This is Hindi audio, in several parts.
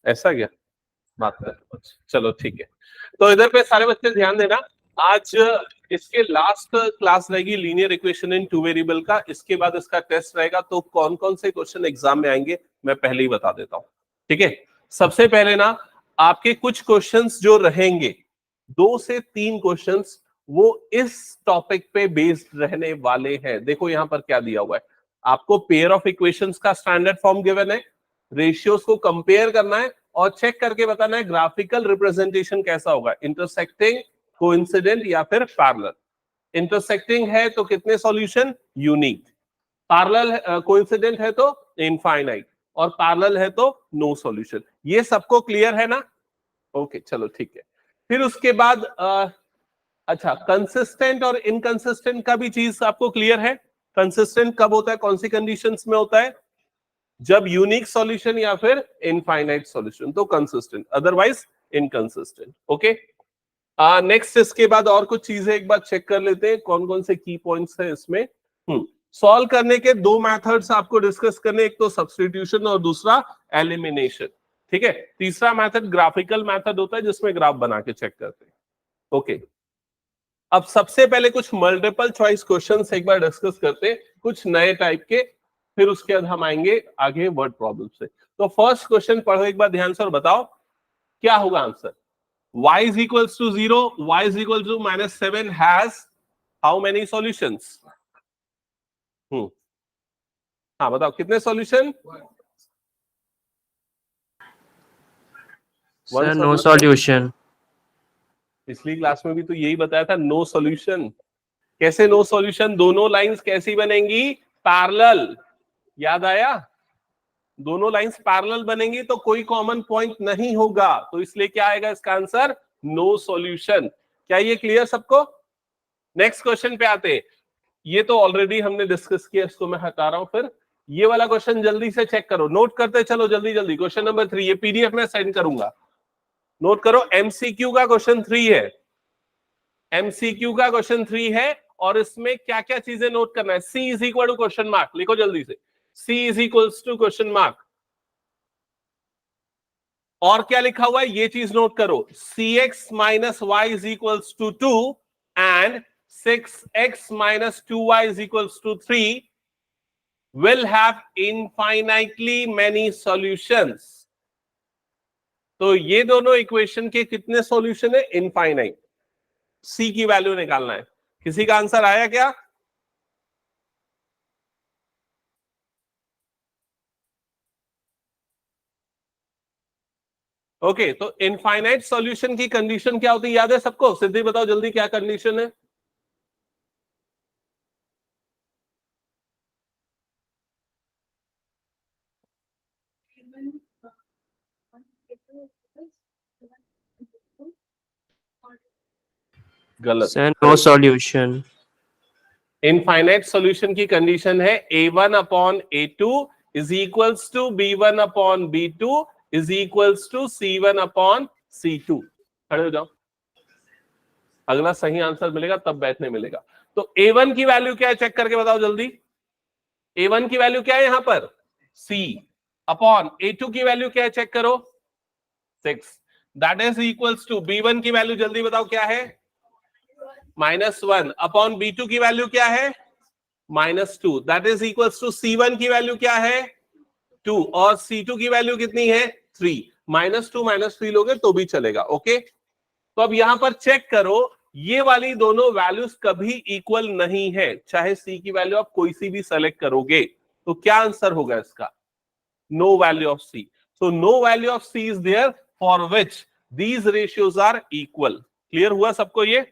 ऐसा क्या बात कर, चलो ठीक है। तो इधर पे सारे बच्चे ध्यान देना, आज इसके लास्ट क्लास रहेगी linear equation in two variable का, इसके बाद इसका टेस्ट रहेगा। तो कौन कौन से क्वेश्चन एग्जाम में आएंगे मैं पहले ही बता देता हूं, ठीक है। सबसे पहले ना आपके कुछ क्वेश्चंस जो रहेंगे, 2 से 3 क्वेश्चंस वो इस टॉपिक पे बेस्ड रहने वाले हैं। देखो यहां पर क्या दिया हुआ है, आपको पेयर ऑफ इक्वेशंस का स्टैंडर्ड फॉर्म गिवन है, रेशियोज को कंपेयर करना है और चेक करके बताना है ग्राफिकल रिप्रेजेंटेशन कैसा होगा, इंटरसेक्टिंग, कोइंसिडेंट या फिर पैरेलल। इंटरसेक्टिंग है तो कितने सॉल्यूशन, यूनिक। पैरेलल कोइंसिडेंट है तो इनफाइनाइट, और पैरेलल है तो नो सॉल्यूशन। ये सबको क्लियर है ना? ओके चलो ठीक है। फिर उसके बाद अच्छा, कंसिस्टेंट और इनकंसिस्टेंट का भी चीज आपको क्लियर है। कंसिस्टेंट कब होता है, कौन सी कंडीशंस में होता है, जब यूनिक सॉल्यूशन या फिर इनफाइनाइट सॉल्यूशन, तो consistent, otherwise inconsistent. Okay, next इसके बाद और कुछ चीजें एक बार चेक कर लेते हैं, कौन कौन से की पॉइंट्स है इसमें। सॉल्व करने के 2 मेथड्स आपको डिस्कस करने, एक तो सब्स्टिट्यूशन और दूसरा एलिमिनेशन, ठीक है। तीसरा मेथड ग्राफिकल मेथड होता है जिसमें ग्राफ बना के चेक करते हैं। ओके, अब सबसे पहले कुछ मल्टीपल चॉइस क्वेश्चंस एक बार डिस्कस करते हैं, कुछ नए टाइप के, फिर उसके बाद हम आएंगे आगे वर्ड प्रॉब्लम से। तो फर्स्ट क्वेश्चन पढ़ो एक बार ध्यान से और बताओ क्या होगा answer. y is equals to 0, y is equals to -7 has how many solutions? हाँ बताओ कितने सॉल्यूशन? Sir no solution. पिछली क्लास में भी तो यही बताया था, नो सॉल्यूशन। कैसे नो सॉल्यूशन, दोनों लाइंस कैसी बनेंगी, पैरेलल। याद आया, दोनों लाइंस पैरेलल बनेंगी तो कोई कॉमन पॉइंट नहीं होगा, तो इसलिए क्या आएगा इसका आंसर, नो सॉल्यूशन। क्या ये क्लियर सबको? नेक्स्ट क्वेश्चन पे आते हैं, ये तो ऑलरेडी हमने डिस्कस किया, इसको मैं हटा रहा हूं। फिर ये वाला क्वेश्चन जल्दी से चेक करो, नोट करते चलो जल्दी जल्दी। क्वेश्चन नंबर 3, ये पीडीएफ में सेंड करूंगा, नोट करो। एमसीक्यू का क्वेश्चन 3 है, एमसीक्यू का क्वेश्चन 3 है, और इसमें क्या क्या चीजें नोट करना है। C is equal to question mark, लिखो जल्दी से, C is equals to question mark. और क्या लिखा हुआ है ये चीज नोट करो, cx minus y is equals to 2 and 6x minus 2y is equals to 3 will have infinitely many solutions. तो ये दोनों इक्वेशन के कितने सॉल्यूशन है, इनफाइनाइट। c की वैल्यू निकालना है। किसी का आंसर आया क्या? ओके, तो इनफाइनाइट सॉल्यूशन की कंडीशन क्या होती है, याद है सबको? सिद्धि बताओ जल्दी क्या कंडीशन है। गलत, sir no solution. Infinite solution की कंडीशन है a1 upon a2 is equals to b1 upon b2 is equals to c1 upon c2। खड़े हो जाओ, अगला सही आंसर मिलेगा तब बैठने मिलेगा। तो a1 की वैल्यू क्या है चेक करके बताओ जल्दी। a1 की वैल्यू क्या है यहां पर, c अपॉन a2 की वैल्यू क्या है चेक करो, 6। That is equals to b1 की वैल्यू जल्दी बताओ क्या है, -1 अपॉन b2 की वैल्यू क्या है, -2। That is equals to c1 की वैल्यू क्या है, 2, और c2 की वैल्यू कितनी है, 3। -2 -3 लोगे तो भी चलेगा। ओके, तो अब यहां पर चेक करो, ये वाली दोनों वैल्यूज कभी इक्वल नहीं है, चाहे c की वैल्यू आप कोई सी भी सेलेक्ट करोगे। तो क्या आंसर होगा इसका, no value of c। So no value of c is there for which these ratios are equal. Clear हुआ सबको ये?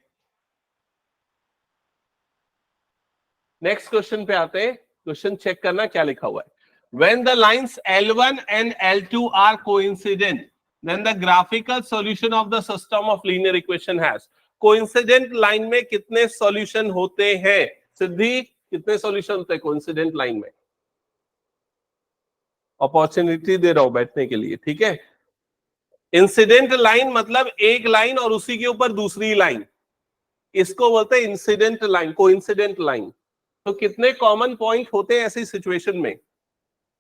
नेक्स्ट क्वेश्चन पे आते हैं, क्वेश्चन चेक करना क्या लिखा हुआ है। When the lines L1 and L2 are coincident, then the graphical solution of the system of linear equation has. Coincident line में कितने सॉल्यूशन होते हैं सिद्धि, कितने सॉल्यूशन होते हैं कोइंसिडेंट लाइन में? अपॉर्चुनिटी दे रहा हूं बैठने के लिए, ठीक है। इंसिडेंट लाइन मतलब एक लाइन और उसी के ऊपर दूसरी लाइन, इसको बोलते हैं इंसिडेंट लाइन, कोइंसिडेंट लाइन। तो कितने कॉमन पॉइंट होते हैं ऐसी सिचुएशन में,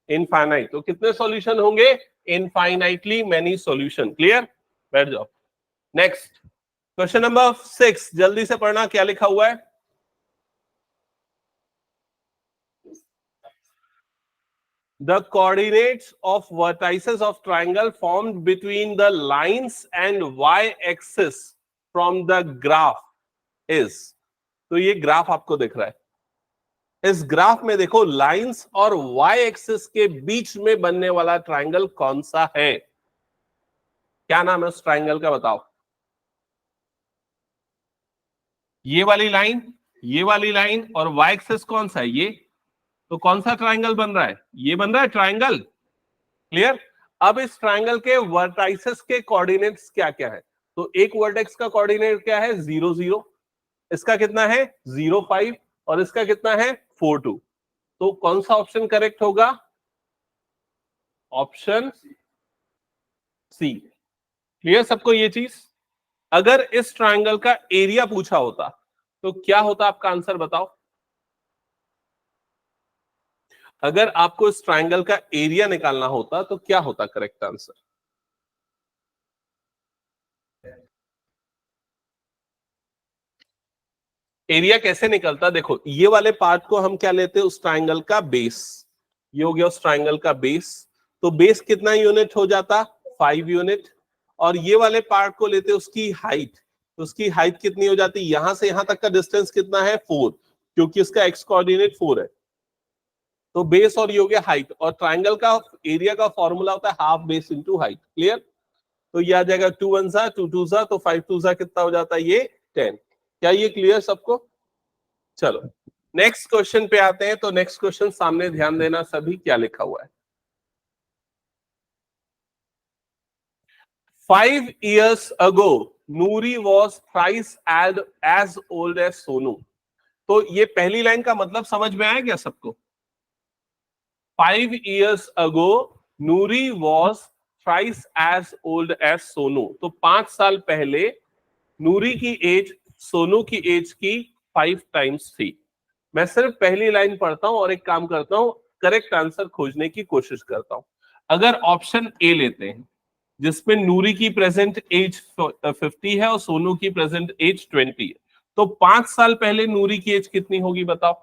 इनफाइनाइट। तो कितने सॉल्यूशन होंगे, इनफाइनाइटली मेनी सॉल्यूशन। क्लियर, बैठ जाओ। नेक्स्ट क्वेश्चन नंबर 6, जल्दी से पढ़ना क्या लिखा हुआ है। The coordinates of vertices of triangle formed between the lines and y-axis from the graph is, तो ये ग्राफ आपको दिख रहा है। इस ग्राफ में देखो लाइंस और y-axis के बीच में बनने वाला ट्रायंगल कौन सा है? क्या नाम है उस ट्रायंगल का, बताओ। ये वाली लाइन और y-axis कौन सा है? ये। तो कौन सा ट्रायंगल बन रहा है? ये बन रहा है ट्रायंगल। क्लियर। अब इस ट्रायंगल के वर्टाइसेस के कोऑर्डिनेट्स क्या क्या है? तो एक वर्टेक्स का कोऑर्डिनेट क्या है? 0 0, इसका कितना है? 0 5, और इसका कितना है? 4 2। तो कौन सा ऑप्शन करेक्ट होगा? Option C. क्लियर सबको ये चीज? अगर इस ट्रायंगल का एरिया पूछा होता तो क्या होता आपका आंसर, बताओ। अगर आपको इस ट्रायंगल का एरिया निकालना होता तो क्या होता करेक्ट आंसर? एरिया कैसे निकलता? देखो ये वाले पार्ट को हम क्या लेते हैं? उस ट्रायंगल का बेस। ये हो गया उस ट्रायंगल का बेस। तो बेस कितना यूनिट हो जाता? 5 यूनिट। और ये वाले पार्ट को लेते उसकी हाइट। तो उसकी हाइट कितनी हो जाती? यहां से यहां तक का डिस्टेंस कितना है? 4, क्योंकि इसका एक्स कोऑर्डिनेट 4 है। तो बेस और ये हो गया हाइट, और ट्रायंगल का एरिया का फॉर्मूला होता है half base into height. Clear. तो ये आ जाएगा 2 1 सा 2 2 सा, तो 5 2 सा कितना हो जाता है? ये 10। क्या ये क्लियर सबको? चलो नेक्स्ट क्वेश्चन पे आते हैं। तो नेक्स्ट क्वेश्चन सामने ध्यान देना सभी, क्या लिखा हुआ है। 5 years ago Nuri was thrice as old as Sonu। तो ये पहली लाइन का मतलब समझ में आया क्या सबको? 5 years ago Nuri was thrice as old as Sonu। तो 5 साल पहले नूरी की एज सोनू की एज की 5 टाइम्स थी। मैं सिर्फ पहली लाइन पढ़ता हूं और एक काम करता हूं, करेक्ट आंसर खोजने की कोशिश करता हूं। अगर ऑप्शन ए लेते हैं जिसमें नूरी की प्रेजेंट एज 50 है और सोनू की प्रेजेंट एज 20 है, तो 5 साल पहले नूरी की एज कितनी होगी बताओ।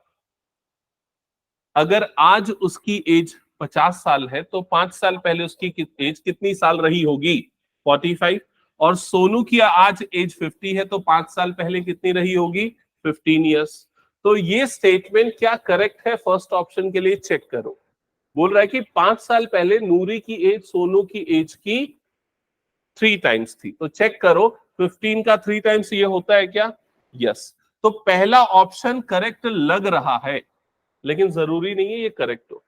अगर आज उसकी एज 50 साल है तो 5 साल पहले उसकी एज कितनी साल रही होगी? 45। और सोनू की आज एज 50 है तो 5 साल पहले कितनी रही होगी? 15 ईयर्स। तो ये स्टेटमेंट क्या करेक्ट है? फर्स्ट ऑप्शन के लिए चेक करो। बोल रहा है कि 5 साल पहले नूरी की एज सोनू की एज की 3 टाइम्स थी। तो चेक करो 15 का 3 टाइम्स ये होता है क्या? यस। तो पहला ऑप्शन करेक्ट लग रहा है, लेकिन जरूरी नहीं है ये करेक्ट हो।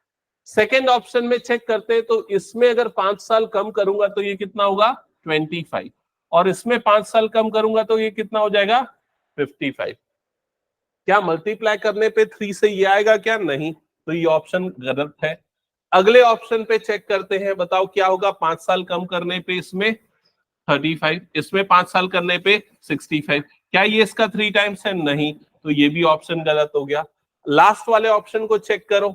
सेकेंड ऑप्शन में चेक करते हैं, तो इसमें अगर 5 साल कम करूंगा तो ये कितना होगा? 25। और इसमें 5 साल कम करूंगा तो ये कितना हो जाएगा? 55। क्या मल्टीप्लाई करने पे 3 से ये आएगा क्या? नहीं। तो ये ऑप्शन गलत है। अगले ऑप्शन पे चेक करते हैं, बताओ क्या होगा? 5 साल कम करने पे इसमें 35, इसमें 5 साल करने पे 65। क्या ये इसका 3 टाइम्स है? नहीं। तो ये भी ऑप्शन गलत हो गया। लास्ट वाले ऑप्शन को चेक करो,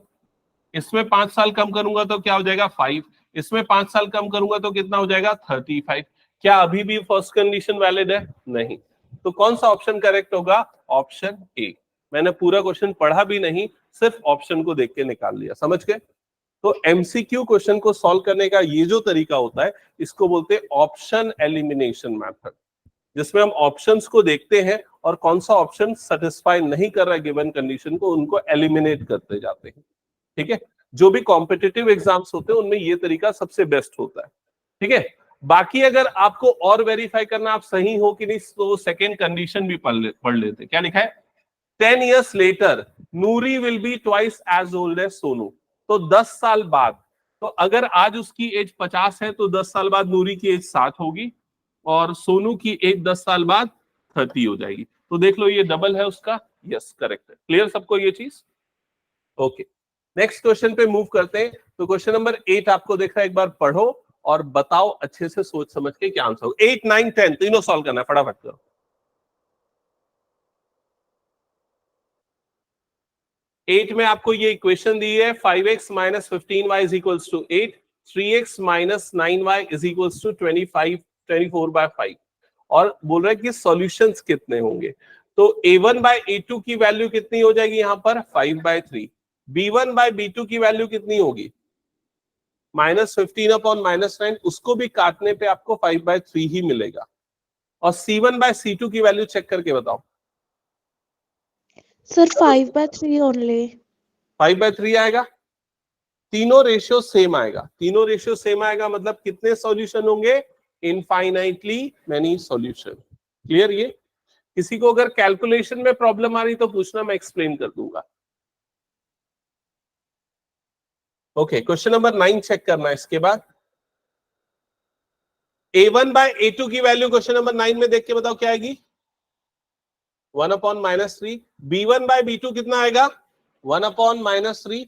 इसमें 5 साल कम करूंगा तो क्या हो जाएगा? 5। इसमें 5 साल कम करूंगा तो कितना हो जाएगा? 35। क्या अभी भी फर्स्ट कंडीशन वैलिड है? नहीं। तो कौन सा ऑप्शन करेक्ट होगा? ऑप्शन ए। मैंने पूरा क्वेश्चन पढ़ा भी नहीं, सिर्फ ऑप्शन को देख के निकाल लिया। समझ गए? तो एमसीक्यू क्वेश्चन को सॉल्व करने का ये जो तरीका होता है, इसको बोलते हैं ऑप्शन एलिमिनेशन मेथड, जिसमें हम ऑप्शंस को देखते हैं और कौन सा ऑप्शन सेटिस्फाई नहीं कर रहा है गिवन कंडीशन को, उनको एलिमिनेट करते जाते हैं। ठीक है। जो भी कॉम्पिटिटिव एग्जाम्स होते हैं उनमें ये तरीका सबसे बेस्ट होता है। ठीक है। बाकी अगर आपको और वेरीफाई करना आप सही हो कि नहीं, तो सेकेंड कंडीशन भी पढ़ लेते। क्या लिखा है? 10 years later Noori will be twice as old as Sonu. तो 10 साल बाद, तो अगर आज उसकी एज 50 है तो 10 साल बाद नूरी की एज 60 होगी, और सोनू की एज 10 साल बाद 30 हो जाएगी। तो देख लो ये डबल है उसका। यस करेक्ट है। क्लियर सबको ये चीज? ओके। नेक्स्ट क्वेश्चन पे मूव करते हैं। तो क्वेश्चन नंबर 8 आपको देख रहा है, एक बार पढ़ो और बताओ अच्छे से सोच समझ के क्या आंसर हो। 8 9 10 तीनों सॉल्व करना है, फटाफट करो। 8 में आपको ये इक्वेशन दी है 5x - 15y = 8। 3x minus 9y is equals to 24/5 और बोल रहा है कि सॉल्यूशंस कितने होंगे। तो a1 बाय a2 की वैल्यू कितनी हो जाएगी यहाँ पर 5/3, b1 बाय b2 की वैल्यू कितनी होगी -15/-9, उसको भी काटने पे आपको 5/3 ही मिलेगा। और c1 बाय c2 की वैल्यू चेक करके बताओ। Sir 5/3 only. 5/3 आएगा, तीनों रेशियो सेम आएगा, तीनों रेशियो सेम आएगा मतलब कितने सॉल्यूशन होंगे, इनफाइनाइटली मेनी सॉल्यूशन। क्लियर? ये किसी को अगर कैलकुलेशन में प्रॉब्लम आ रही तो पूछना, मैं एक्सप्लेन कर दूंगा। ओके, क्वेश्चन नंबर 9 चेक करना है। इसके बाद a1 बाय a2 की वैल्यू क्वेश्चन नंबर 9 में देख के बताओ क्या आएगी, 1/-3। b1 बाय b2 कितना आएगा 1/-3।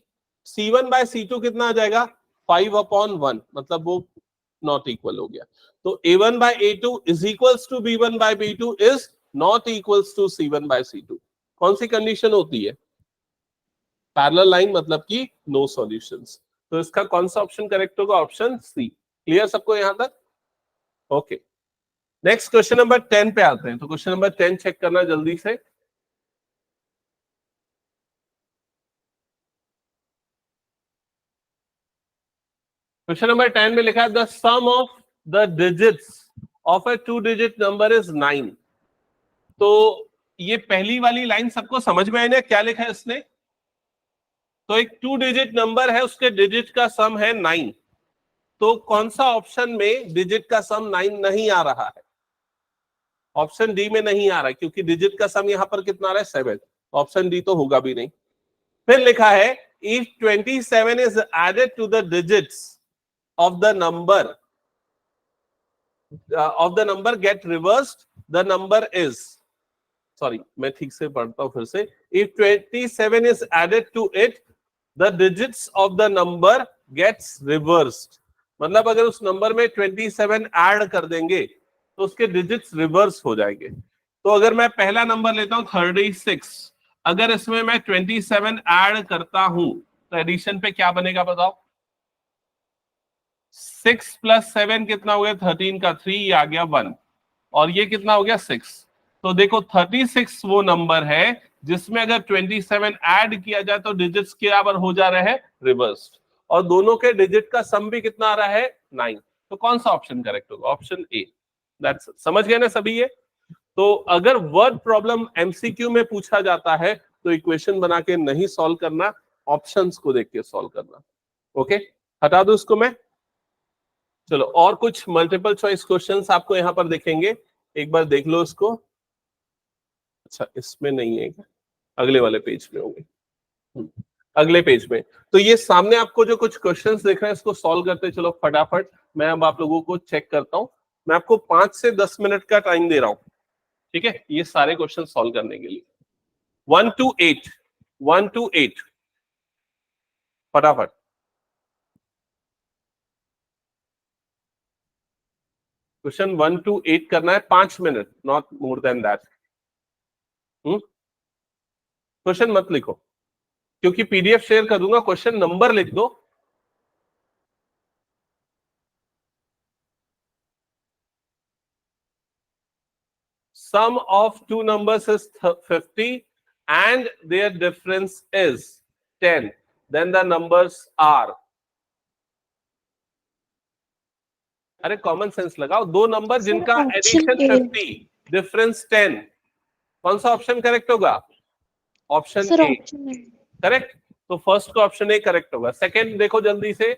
c1 बाय c2 कितना आ जाएगा 5/1, मतलब वो नॉट इक्वल हो गया। तो a1 by a2 is equals to b1 by b2 is not equals to c1 by c2। कौन सी कंडीशन होती है, पैरेलल लाइन, मतलब कि नो सॉल्यूशंस। तो इसका कौन सा ऑप्शन करेक्ट होगा, ऑप्शन सी। क्लियर सबको यहां तक? ओके, नेक्स्ट क्वेश्चन नंबर 10 पे आते हैं। तो क्वेश्चन नंबर 10 चेक करना जल्दी से। क्वेश्चन नंबर 10 में लिखा है the sum of the digits of a 2 digit number is 9। तो ये पहली वाली लाइन सबको समझ में आई ना, क्या लिखा है इसने? तो एक 2 डिजिट नंबर है, उसके डिजिट का सम है 9। तो कौन सा ऑप्शन में डिजिट का सम 9 नहीं आ रहा है? ऑप्शन डी में नहीं आ रहा है, क्योंकि डिजिट का सम यहां पर कितना आ रहा है 7। ऑप्शन डी तो होगा भी नहीं। फिर लिखा है if 27 is added to the digits of the number get reversed, the number is, sorry मैं ठीक से पढ़ता हूं फिर से, if 27 is added to it the digits of the number gets reversed। मतलब अगर उस नंबर में 27 ऐड कर देंगे तो उसके डिजिट्स रिवर्स हो जाएंगे। तो अगर मैं पहला नंबर लेता हूं 36, अगर इसमें मैं 27 ऐड करता हूं तो एडिशन पे क्या बनेगा बताओ? 6 + 7 कितना हो गया 13 का 3 आ गया 1 और ये कितना हो गया 6। तो देखो 36 वो नंबर है जिसमें अगर 27 ऐड किया जाए तो डिजिट्स के बराबर हो जा रहे हैं रिवर्स्ड, और दोनों के डिजिट का सम भी कितना आ रहा है 9। तो कौन सा ऑप्शन करेक्ट होगा? Option A. दैट्स, समझ गए ना सभी ये? तो अगर वर्ड प्रॉब्लम एमसीक्यू में पूछा जाता है तो इक्वेशन बना के नहीं सॉल्व करना, ऑप्शंस को देख के सॉल्व करना। ओके, हटा दो इसको मैं। चलो, और कुछ मल्टीपल चॉइस क्वेश्चंस आपको यहां पर दिखेंगे, एक बार देख लो इसको। अच्छा, इसमें नहीं है क्या? अगले वाले पेज में होंगे, अगले पेज में। तो ये सामने आपको जो कुछ क्वेश्चंस दिख रहे हैं इसको सॉल्व करते चलो फटाफट। मैं अब आप लोगों को चेक करता हूं। मैं आपको 5 से 10 मिनट का टाइम दे रहा हूं, ठीक है, ये सारे क्वेश्चन सॉल्व करने के लिए। 1 to 8, 1 to 8 फटाफट। क्वेश्चन 1 to 8 करना है 5 minute, not more than that. Question मत लिखो क्योंकि पीडीएफ शेयर कर दूंगा, क्वेश्चन नंबर लिख दो। Sum of two numbers is 50 and their difference is 10. Then the numbers are, अरे कॉमन सेंस लगाओ, दो नंबर जिनका एडिशन 50 डिफरेंस 10, कौन सा ऑप्शन करेक्ट होगा? Option A correct. तो फर्स्ट का ऑप्शन ए करेक्ट होगा। सेकंड देखो जल्दी से,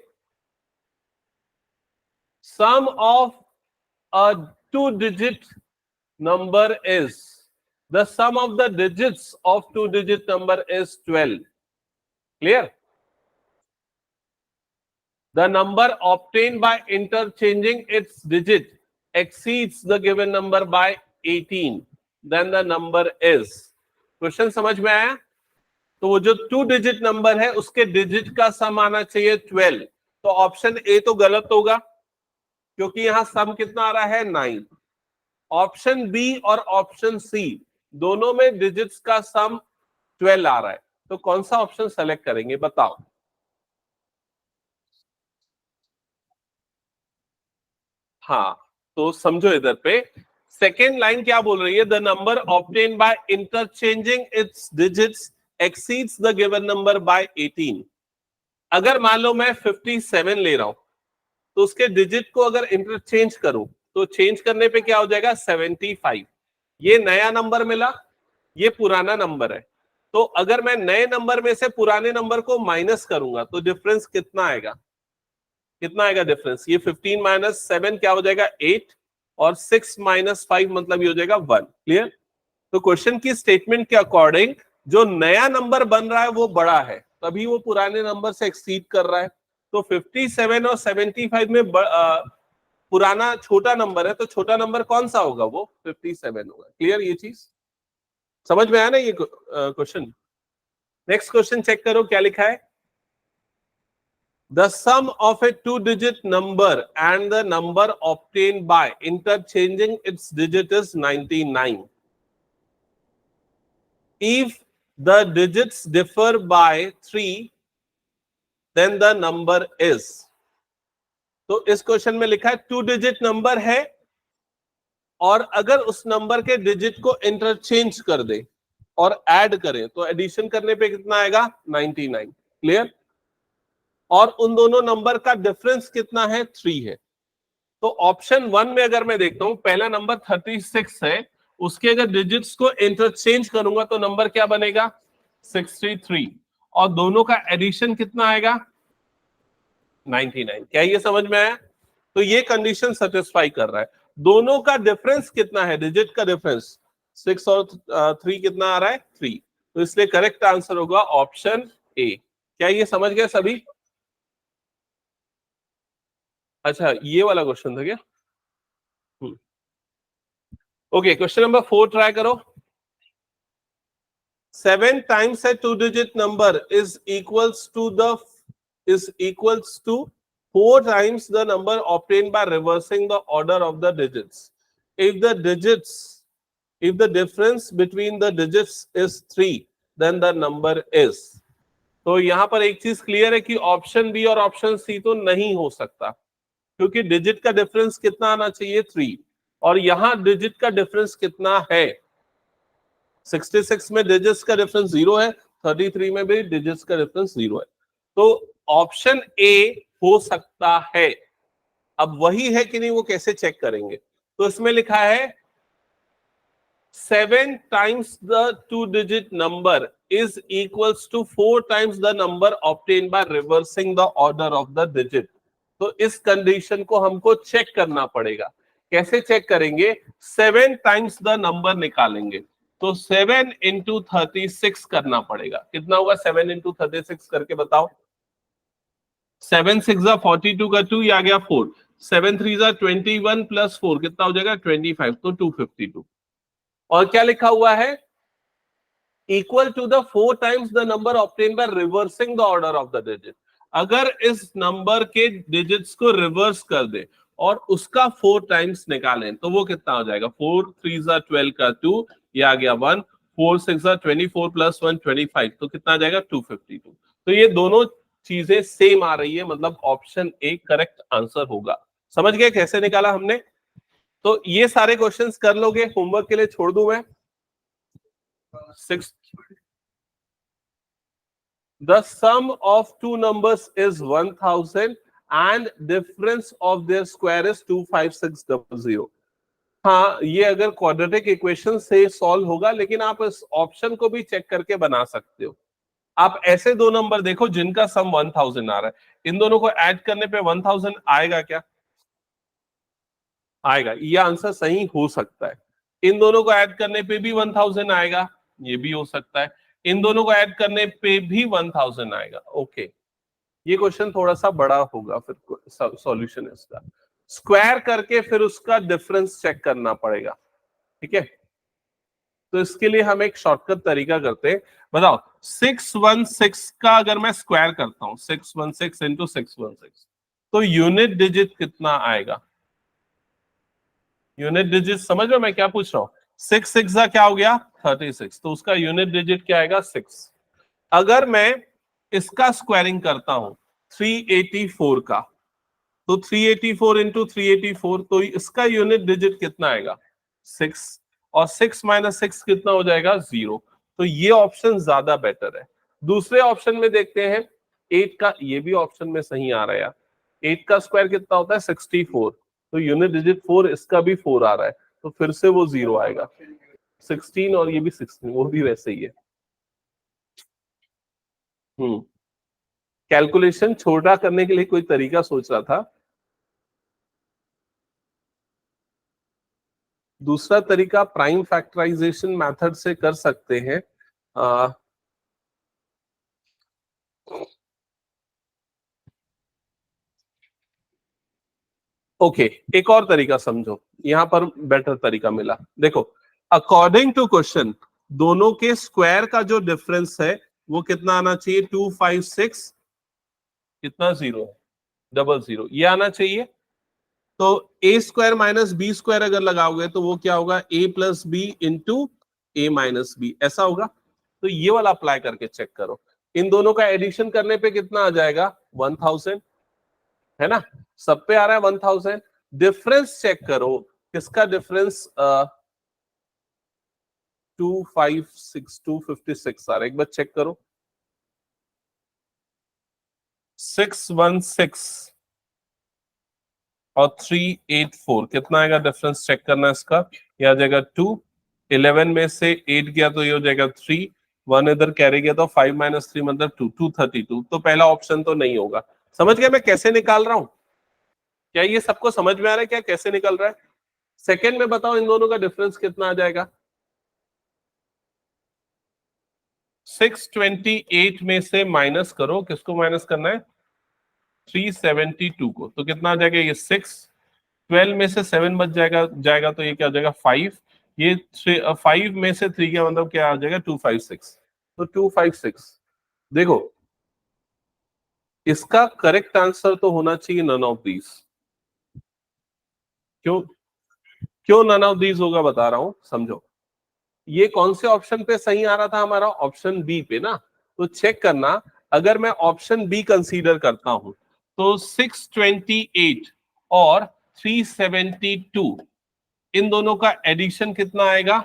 sum of a 2 digit number is, the sum of the digits of 2 digit number is 12. Clear? The number obtained by interchanging its digit exceeds the given number by 18, then the number is। Question समझ में आया? तो वो जो 2 डिजिट नंबर है उसके डिजिट का सम आना चाहिए 12। तो ऑप्शन ए तो गलत होगा क्योंकि यहां सम कितना आ रहा है 9। ऑप्शन बी और ऑप्शन सी दोनों में डिजिट्स का सम 12 आ रहा है। तो कौन सा ऑप्शन सेलेक्ट करेंगे बताओ? हाँ, तो समझो इधर पे सेकेंड लाइन क्या बोल रही है, the number obtain by interchanging it's digits exceeds the given number by 18। अगर मान लो मैं 57 ले रहा हूं तो उसके डिजिट को अगर इंटरचेंज करूं तो चेंज करने पे क्या हो जाएगा 75। ये नया नंबर मिला, ये पुराना नंबर है, तो अगर मैं नए नंबर में से पुराने नंबर को माइनस करूंगा तो डिफरेंस कितना आएगा, कितना आएगा डिफरेंस, ये 15 माइनस 7 क्या हो जाएगा 8 और 6 माइनस 5 मतलब ये हो जाएगा 1। क्लियर? तो क्वेश्चन की स्टेटमेंट के अकॉर्डिंग जो नया नंबर बन रहा है वो बड़ा है, तभी वो पुराने नंबर से एक्सीड कर रहा है। तो 57 और 75 में पुराना छोटा नंबर है, तो छोटा नंबर कौन सा होगा, वो 57 होगा। क्लियर? ये चीज समझ में आया ना ये क्वेश्चन। नेक्स्ट क्वेश्चन चेक करो क्या लिखा है, the sum of a two-digit number and the number obtained by interchanging its digit is 99. If the digits differ by 3, then the number is। तो इस क्वेश्चन में लिखा है टू डिजिट नंबर है और अगर उस नंबर के डिजिट को इंटरचेंज कर दे और ऐड करें तो एडिशन करने पे कितना आएगा 99। क्लियर? और उन दोनों नंबर का डिफरेंस कितना है 3 है। तो ऑप्शन 1 में अगर मैं देखता हूं पहला नंबर 36 है, उसके अगर डिजिट्स को इंटरचेंज करूंगा तो नंबर क्या बनेगा 63 और दोनों का एडिशन कितना आएगा 99। क्या ये समझ में आया? तो ये कंडीशन सेटिस्फाई कर रहा है। दोनों का डिफरेंस कितना है, डिजिट का डिफरेंस 6 और 3 कितना आ रहा है 3, तो इसलिए करेक्ट आंसर होगा ऑप्शन ए। क्या ये समझ गए सभी? अच्छा ये वाला क्वेश्चन था क्या? ओके, क्वेश्चन नंबर 4 ट्राई करो। 7 times a two-digit number is equals to 4 times the number obtained by reversing the order of the digits. If the difference between the digits is 3, then the number is। तो यहां पर एक चीज क्लियर है कि ऑप्शन बी और ऑप्शन सी तो नहीं हो सकता, क्योंकि डिजिट का डिफरेंस कितना आना चाहिए 3 और यहां डिजिट का डिफरेंस कितना है 66 में डिजिट्स का डिफरेंस 0 है, 33 में भी डिजिट्स का डिफरेंस 0 है। तो ऑप्शन ए हो सकता है। अब वही है कि नहीं वो कैसे चेक करेंगे, तो इसमें लिखा है 7 times the two-digit number is equals to 4 times the number obtained by reversing the order of the digit। तो इस कंडीशन को हमको चेक करना पड़ेगा। कैसे चेक करेंगे, 7 times the number निकालेंगे, तो 7 into 36 करना पड़ेगा। कितना होगा 7 into 36 करके बताओ। 7 6 42 का 2, ये आ गया 4, 7 3 21 प्लस 4 कितना हो जाएगा 25, तो 252। और क्या लिखा हुआ है, equal to the 4 times the number obtain by reversing the order of the digit. अगर इस नंबर के डिजिट्स को रिवर्स कर दे और उसका 4 times निकालें तो वो कितना हो जाएगा, 4 3 12 का 2, ये आ गया 1, 4 6 24 प्लस 1 25, तो कितना आ जाएगा 252। तो ये दोनों चीजें सेम आ रही है, मतलब ऑप्शन ए करेक्ट आंसर होगा। समझ गए कैसे निकाला हमने? तो ये सारे क्वेश्चंस कर लोगे, होमवर्क के लिए छोड़ दूं मैं। 6 The sum of two numbers is 1000 and difference of their square is 25600। हाँ, ये अगर क्वाड्रेटिक इक्वेशन से सॉल्व होगा, लेकिन आप इस ऑप्शन को भी चेक करके बना सकते हो। आप ऐसे दो नंबर देखो जिनका सम 1000 आ रहा है, इन दोनों को ऐड करने पे 1000 आएगा क्या? आएगा। ये आंसर सही हो सकता है। इन दोनों को ऐड करने पे भी 1000 आएगा, ये भी हो सकता है। इन दोनों को ऐड करने पे भी 1000 आएगा। ओके, ये क्वेश्चन थोड़ा सा बड़ा होगा, फिर सॉल्यूशन इसका स्क्वायर करके फिर उसका डिफरेंस चेक करना पड़ेगा। ठीक है, तो इसके लिए हम एक शॉर्टकट तरीका करते हैं। बताओ 616 का अगर मैं स्क्वायर करता हूं, 616 इंटू 616, तो यूनिट डिजिट कितना आएगा? यूनिट डिजिट समझ रहे हो मैं क्या पूछ रहा हूं? 6 6 क्या हो गया 36, तो उसका यूनिट डिजिट क्या आएगा 6। अगर मैं इसका स्क्वायरिंग करता हूं 384 का, तो 384 इंटू 384, तो इसका यूनिट डिजिट कितना आएगा 6, और 6 माइनस 6 कितना हो जाएगा 0। तो ये ऑप्शन ज्यादा बेटर है। दूसरे ऑप्शन में देखते हैं 8 का, ये भी ऑप्शन में सही आ रहा है यार। 8 का स्क्वायर कितना होता है 64, तो यूनिट डिजिट 4, इसका भी 4 आ रहा है, तो फिर से वो 0 आएगा। 16 और ये भी 16, वो भी वैसे ही है। कैलकुलेशन छोटा करने के लिए कोई तरीका सोच रहा था। दूसरा तरीका प्राइम फैक्टराइजेशन मेथड से कर सकते हैं। ओके, एक और तरीका समझो, यहां पर बेटर तरीका मिला। देखो, अकॉर्डिंग टू क्वेश्चन दोनों के स्क्वायर का जो डिफरेंस है वो कितना आना चाहिए 256 कितना 0 डबल 0, ये आना चाहिए। तो ए स्क्वायर माइनस बी स्क्वायर अगर लगाओगे तो वो क्या होगा ए प्लस बी इंटू ए माइनस बी, ऐसा होगा। तो ये वाला अप्लाई करके चेक करो, इन दोनों का एडिशन करने पे कितना आ जाएगा 1000, है ना, सब पे आ रहा है 1000। डिफरेंस चेक करो, किसका डिफरेंस 256 आ रहा है, एक बार चेक करो। 616 और 384 कितना आएगा डिफरेंस, चेक करना है इसका। ये आ जाएगा 2, 11 में से 8 गया तो ये हो जाएगा 3, 1 इधर कैरी गया तो 5 माइनस 3 मतलब 2, 232। तो पहला ऑप्शन तो नहीं होगा। समझ गए मैं कैसे निकाल रहा हूं? क्या ये सबको समझ में आ रहा है क्या कैसे निकल रहा है? सेकेंड में बताओ इन दोनों का डिफरेंस कितना आ जाएगा। 628 में से माइनस करो, किसको माइनस करना है 372 को, तो कितना आ जाएगा ये 6, 12 में से 7 बच जाएगा तो ये क्या हो जाएगा 5, ये 5 में से 3 का मतलब क्या आ जाएगा 256, तो 256। देखो इसका करेक्ट आंसर तो होना चाहिए नन ऑफ दीज। क्यों क्यों नन ऑफ दीज होगा बता रहा हूं, समझो। ये कौन से ऑप्शन पे सही आ रहा था हमारा, ऑप्शन बी पे ना। तो चेक करना, अगर मैं ऑप्शन बी कंसीडर करता हूं तो 628 और 372 इन दोनों का एडिशन कितना आएगा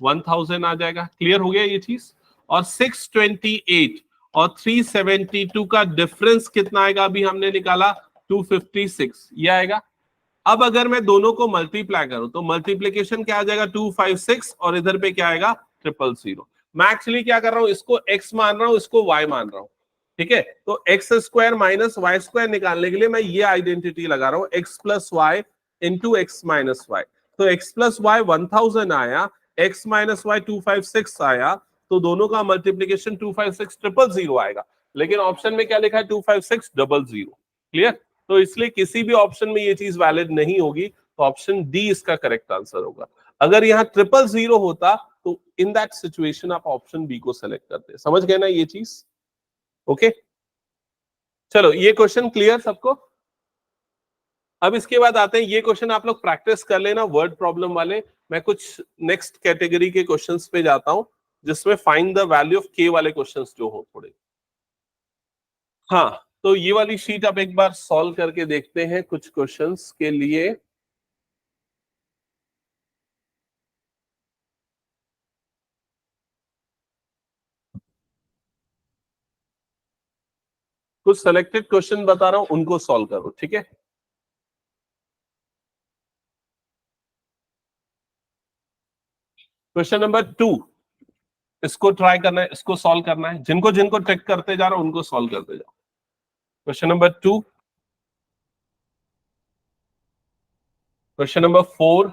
1000 आ जाएगा। क्लियर हो गया ये चीज? और 628 और 372 का डिफरेंस कितना आएगा, अभी हमने निकाला 256, ये आएगा। अब अगर मैं दोनों को मल्टीप्लाई करूं तो मल्टीप्लीकेशन क्या आ जाएगा 256 और इधर पे क्या आएगा 000। मैं एक्चुअली क्या कर रहा हूं, इसको x मान रहा हूं, इसको y मान रहा हूं, ठीक है। तो x square minus y square निकालने के लिए मैं ये आइडेंटिटी लगा रहा हूं, x plus y into x minus y. तो एक्स प्लस वाई 1000 आया, एक्स माइनस वाई 256 आया, तो दोनों का मल्टीप्लीकेशन 256 000 आएगा। लेकिन ऑप्शन में क्या लिखा है 256 000। क्लियर? तो इसलिए किसी भी ऑप्शन में ये चीज वैलिड नहीं होगी, तो ऑप्शन डी इसका करेक्ट आंसर होगा। अगर यहाँ 000 होता तो इन दैट सिचुएशन आप ऑप्शन बी को सेलेक्ट करते। समझ गए ना ये चीज? ओके, चलो ये क्वेश्चन क्लियर सबको। अब इसके बाद आते हैं, ये क्वेश्चन आप लोग प्रैक्टिस कर लेना वर्ड प्रॉब्लम वाले। मैं कुछ नेक्स्ट कैटेगरी के क्वेश्चंस पे जाता हूं जिसमें फाइंड द वैल्यू ऑफ के वाले क्वेश्चंस जो हो थोड़े। हाँ, तो ये वाली शीट आप एक बार सॉल्व करके देखते हैं कुछ क्वेश्चंस के लिए। कुछ सेलेक्टेड क्वेश्चन बता रहा हूं, उनको सॉल्व करो, ठीक है। क्वेश्चन नंबर 2, इसको ट्राई करना है, इसको सॉल्व करना है। जिनको जिनको टेक करते जा रहा हूं उनको सॉल्व करते जाओ। Question number 2, question number 4,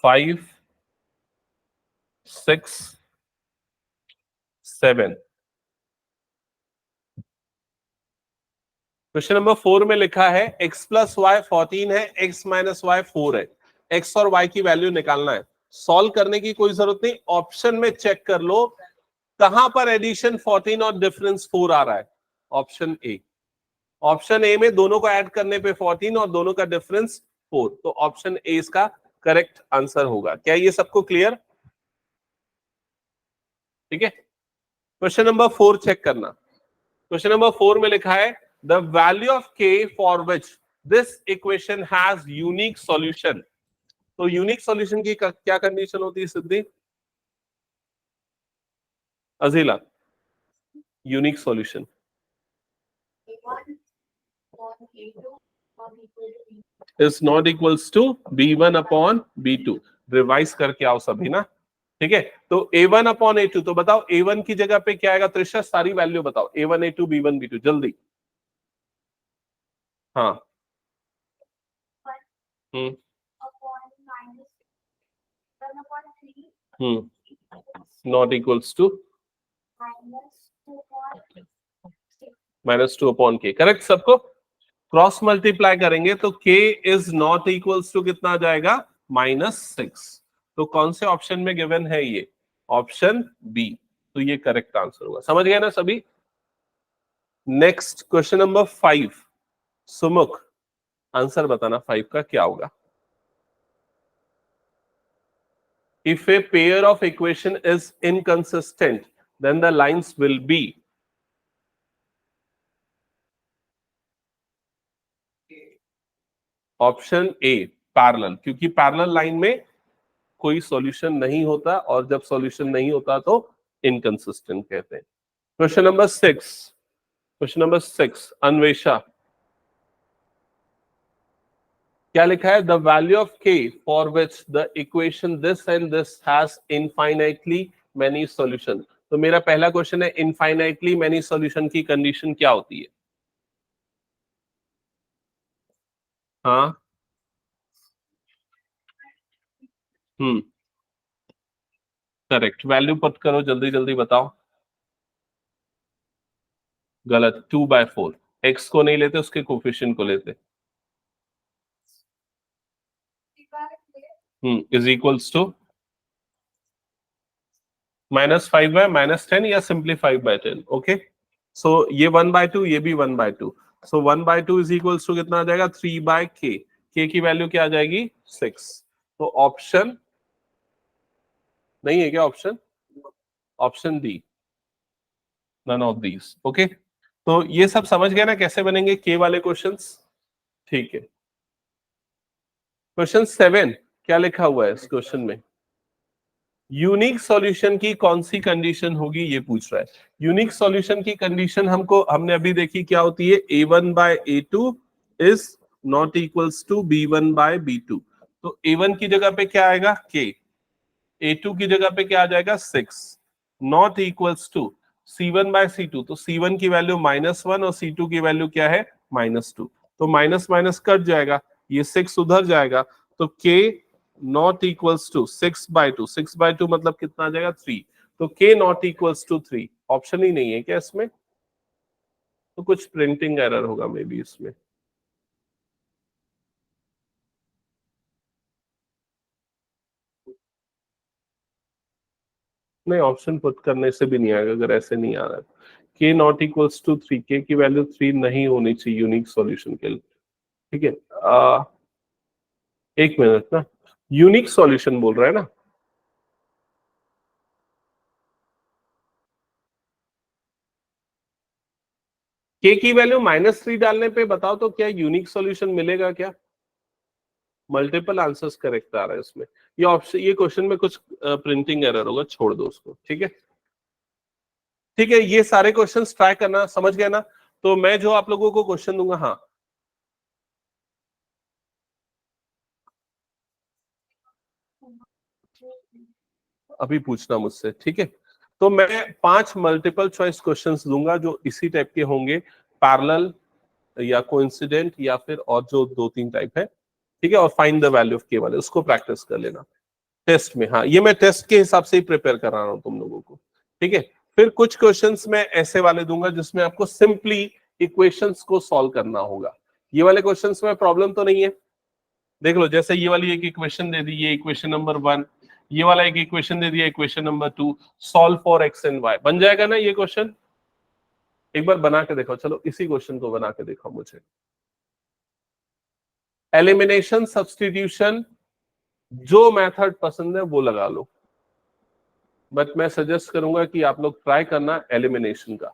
5, 6, 7। Question number 4 में लिखा है x प्लस वाई 14 है, x माइनस वाई 4 है, x और y की वैल्यू निकालना है। सॉल्व करने की कोई जरूरत नहीं, ऑप्शन में चेक कर लो कहां पर एडिशन 14 और डिफरेंस 4 आ रहा है। ऑप्शन ए, ऑप्शन ए में दोनों को ऐड करने पे 14 और दोनों का डिफरेंस 4, तो ऑप्शन ए इसका करेक्ट आंसर होगा। क्या ये सबको क्लियर? ठीक है, क्वेश्चन नंबर 4 चेक करना। क्वेश्चन नंबर 4 में लिखा है the value of k for which this equation has unique solution. तो यूनिक सॉल्यूशन की क्या कंडीशन होती है Siddhi? Ajila, unique solution is not equals to b1 upon b2। Revise करके आओ सभी ना, ठीक है। तो a1 अपॉन a2, तो बताओ a1 की जगह पे क्या आएगा? त्रिशा सारी वैल्यू बताओ, a1 a2 b1 b2 जल्दी। हाँ, hmm not equals to -2 upon k। Correct सबको? क्रॉस मल्टीप्लाई करेंगे तो k is not equals to कितना आ जाएगा? -6। तो कौन से ऑप्शन में गिवन है ये? Option B. तो ये करेक्ट आंसर होगा। समझ गए ना सभी? Next question number 5। Sumukh, answer बताना 5 का क्या होगा? If a pair of equation is inconsistent, then the lines will be option A parallel, क्योंकि पैरेलल लाइन में कोई सॉल्यूशन नहीं होता, और जब सॉल्यूशन नहीं होता तो इनकंसिस्टेंट कहते हैं। क्वेश्चन नंबर 6 अन्वेषा, क्या लिखा है? The value of k for which the equation this and this has infinitely many solution. तो मेरा पहला क्वेश्चन है, इनफाइनाइटली मेनी सॉल्यूशन की कंडीशन क्या होती है? हाँ, करेक्ट। वैल्यू पुट करो, जल्दी जल्दी बताओ। गलत, 2/4। एक्स को नहीं लेते, उसके कोफिशिएंट को लेते। इज इक्वल्स टू -5/-10 या सिंपली 5/10। ओके, सो ये 1/2, ये भी 1/2। सो 1/2 इज इक्वल्स टू कितना आ जाएगा? 3/k। k की वैल्यू क्या आ जाएगी? 6। तो ऑप्शन नहीं है क्या? Option D, none of these. Okay, तो ये सब समझ गए ना कैसे बनेंगे के वाले क्वेश्चंस? ठीक है। क्वेश्चन 7 क्या लिखा हुआ है इस क्वेश्चन में? यूनिक सॉल्यूशन की कौन सी कंडीशन होगी, ये पूछ रहा है। यूनिक सॉल्यूशन की कंडीशन हमने अभी देखी क्या होती है? a1/a2 is not equals to b1/b2। तो a1 की जगह पे क्या आएगा? k। a2 की जगह पे क्या आ जाएगा? 6। Not equals to c1/c2। तो c1 की वैल्यू -1 और c2 की वैल्यू क्या है? -2। तो माइनस माइनस कट जाएगा, ये 6 उधर जाएगा, तो k नॉट इक्वल्स टू 6/2। 6/2 मतलब कितना आ जाएगा? 3। तो k not equals to 3। Option ही नहीं है क्या इसमें? तो कुछ प्रिंटिंग एरर होगा मे बी इसमें। नहीं, ऑप्शन पुट करने से भी नहीं आएगा अगर ऐसे नहीं आ रहा है। k not equals to 3, k की वैल्यू 3 नहीं होनी चाहिए यूनिक सॉल्यूशन के लिए। ठीक है, एक मिनट ना, यूनिक सॉल्यूशन बोल रहा है ना? k की वैल्यू -3 डालने पे बताओ तो क्या यूनिक सॉल्यूशन मिलेगा क्या? मल्टीपल आंसर्स करेक्ट आ रहा है इसमें। ये ऑप्शन, ये क्वेश्चन में कुछ प्रिंटिंग एरर होगा, छोड़ दो उसको। ठीक है, ठीक है, ये सारे क्वेश्चंस ट्राई करना। समझ गए ना? तो मैं जो आप लोगों को क्वेश्चन दूंगा, हाँ अभी पूछना मुझसे, ठीक है? तो मैं 5 मल्टीपल चॉइस क्वेश्चंस दूंगा जो इसी टाइप के होंगे, पैरेलल या कोइंसिडेंट या फिर और जो 2-3 टाइप है। ठीक है, और फाइंड द वैल्यू ऑफ के वाले, उसको प्रैक्टिस कर लेना टेस्ट में। हाँ, ये मैं टेस्ट के हिसाब से ही प्रिपेयर करा रहा हूँ तुम लोगों को। ठीक है, फिर कुछ क्वेश्चंस मैं ऐसे वाले दूंगा जिसमें आपको सिंपली इक्वेशंस को सॉल्व करना होगा। ये वाले क्वेश्चंस में प्रॉब्लम तो नहीं है? देख लो, जैसे ये वाली एक इक्वेशन दे दी, ये इक्वेशन नंबर 1, ये वाला एक इक्वेशन दे दिया, equation number 2, solve for x and y. बन जाएगा ना ये क्वेश्चन? एक बार बना के देखो, चलो इसी क्वेश्चन को बना के देखो मुझे। एलिमिनेशन, सब्स्टिट्यूशन, जो मेथड पसंद है वो लगा लो, बट मैं सजेस्ट करूंगा कि आप लोग ट्राई करना एलिमिनेशन का।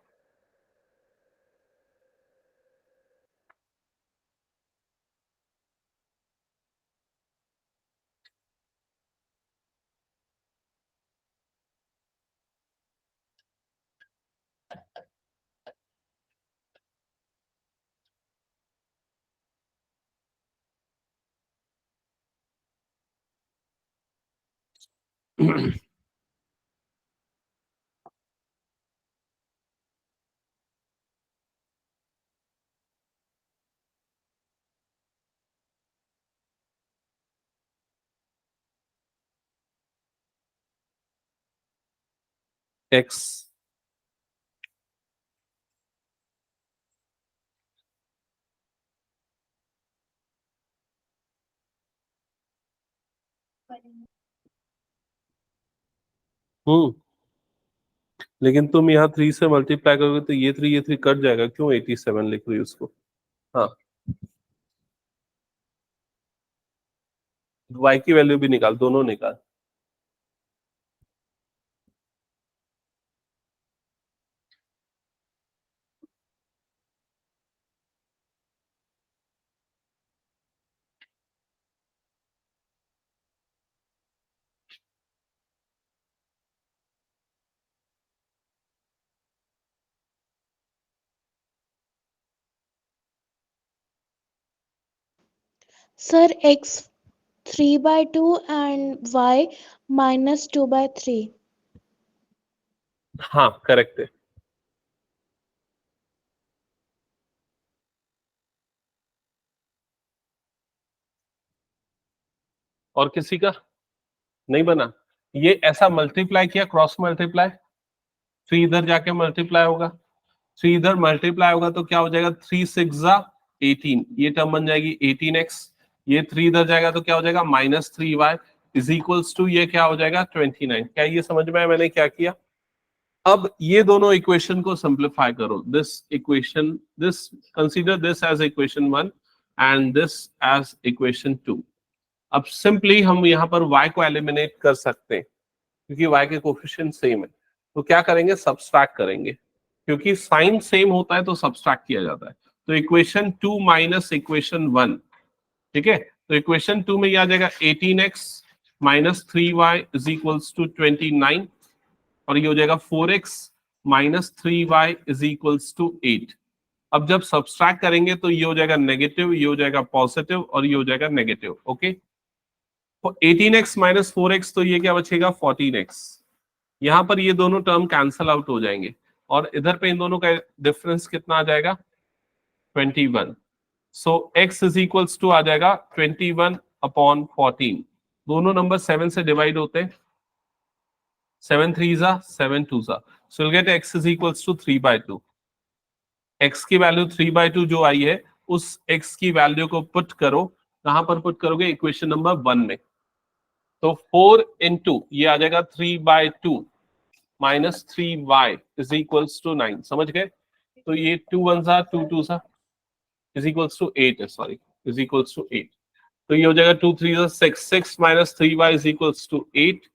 x लेकिन तुम यहाँ 3 से मल्टीप्लाई करोगे तो ये 3 कट जाएगा, क्यों 87 लिख रही हो उसको? हाँ, y की वैल्यू भी निकाल, दोनों निकाल। Sir, x 3 by 2 and y minus 2 by 3. हाँ करेक्ट है। और किसी का नहीं बना? ये ऐसा मल्टीप्लाई किया, क्रॉस मल्टीप्लाई, 3 इधर जाके मल्टीप्लाई होगा, 3 इधर मल्टीप्लाई होगा तो क्या हो जाएगा, 3 6 जा 18, ये टर्म बन जाएगी 18x। ये 3 इधर जाएगा तो क्या हो जाएगा, -3y इज इक्वल्स टू ये क्या हो जाएगा 29। क्या ये समझ में आया मैंने क्या किया? अब ये दोनों इक्वेशन को सिंप्लीफाई करो, this equation, this consider this as equation 1 and this as equation 2। अब सिंपली हम यहाँ पर y को एलिमिनेट कर सकते हैं क्योंकि y के कोफिशिएंट सेम है। तो क्या करेंगे, सब्सट्रैक्ट करेंगे, क्योंकि साइन सेम होता है तो सब्सट्रैक्ट किया जाता है। तो इक्वेशन 2 माइनस इक्वेशन 1, ठीक है। तो इक्वेशन 2 में ये आ जाएगा 18x minus 3y is equals to 29, और ये हो जाएगा 4x minus 3y is equals to 8। अब जब सब्सट्रैक्ट करेंगे तो ये हो जाएगा नेगेटिव, ये हो जाएगा पॉजिटिव, और ये हो जाएगा नेगेटिव। ओके, तो 18x माइनस 4x, तो ये क्या बचेगा 14x। यहां पर ये दोनों टर्म कैंसल आउट हो जाएंगे, और इधर पे इन दोनों का डिफरेंस कितना आ जाएगा, 21। सो x इज इक्वल्स टू आ जाएगा 21 अपॉन 14। दोनों नंबर 7 से डिवाइड होते हैं, 7 3 जा 7 2 जा, so will get x is equals to 3/2। x की वैल्यू 3/2 जो आई है, उस x की वैल्यू को पुट करो, कहां पर पुट करोगे, इक्वेशन नंबर 1 में। तो 4 इंटू ये आ जाएगा 3/2 minus 3y is equals to 9। समझ गए? तो ये 2 1 सा 2 2 सा इज इक्वल्स टू 8 है, सॉरी, इज इक्वल्स टू 8। तो ये हो जाएगा 2 3 सा 6, 6 minus 3y is equals to 8।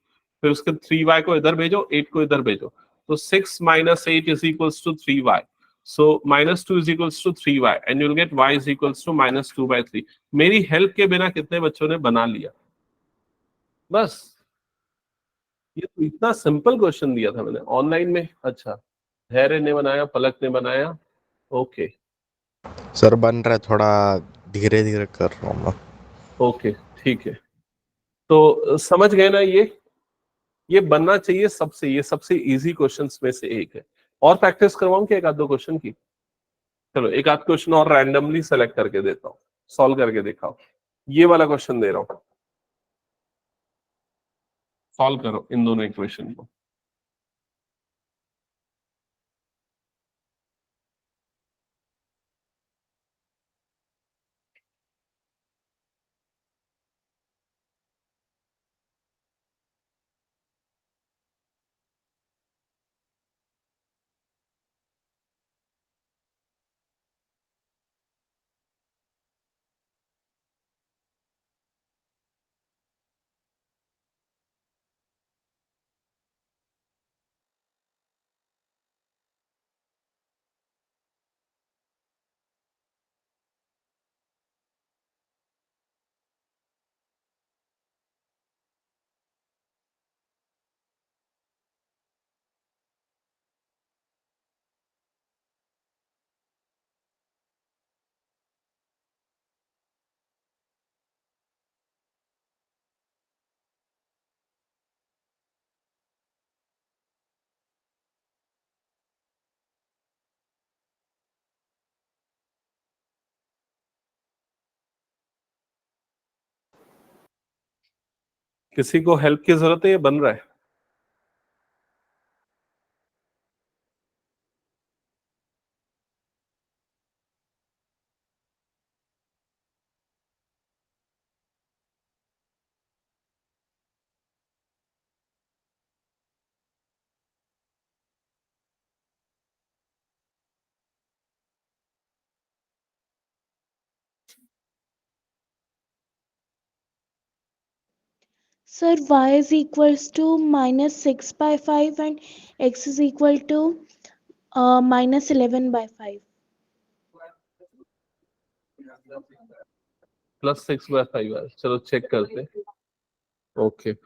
फिर उसके 3y को इधर भेजो, 8 को इधर भेजो, तो 6 minus 8 is equals to 3y। So -2 is equals to 3y and you will get y is equals to -2/3। मेरी हेल्प के बिना कितने बच्चों ने बना लिया? बस, ये तो इतना सिंपल क्वेश्चन दिया था मैंने ऑनलाइन में। अच्छा, धैर्य ने बनाया, पलक ने बनाया, ओके सर बन रहा है, थोड़ा धीरे धीरे कर रहा हूँ मैं। ओके ठीक है। तो समझ गए ना, ये बनना चाहिए सबसे, ये सबसे इजी क्वेश्चंस में से एक है। और प्रैक्टिस करवाऊं क्या एक आध दो क्वेश्चन की? चलो एक आध क्वेश्चन और रैंडमली सेलेक्ट करके देता हूँ, सॉल्व करके दिखाओ। ये वाला क्वेश्चन दे रहा हूँ, सॉल्व करो इन दोनों इक्वेशन को। किसी को हेल्प की जरूरत है? ये बन रहा है? Sir, y is equals to minus 6 by 5 and x is equal to minus 11 by 5. +6/5 है। चलो चेक करते हैं। ओके,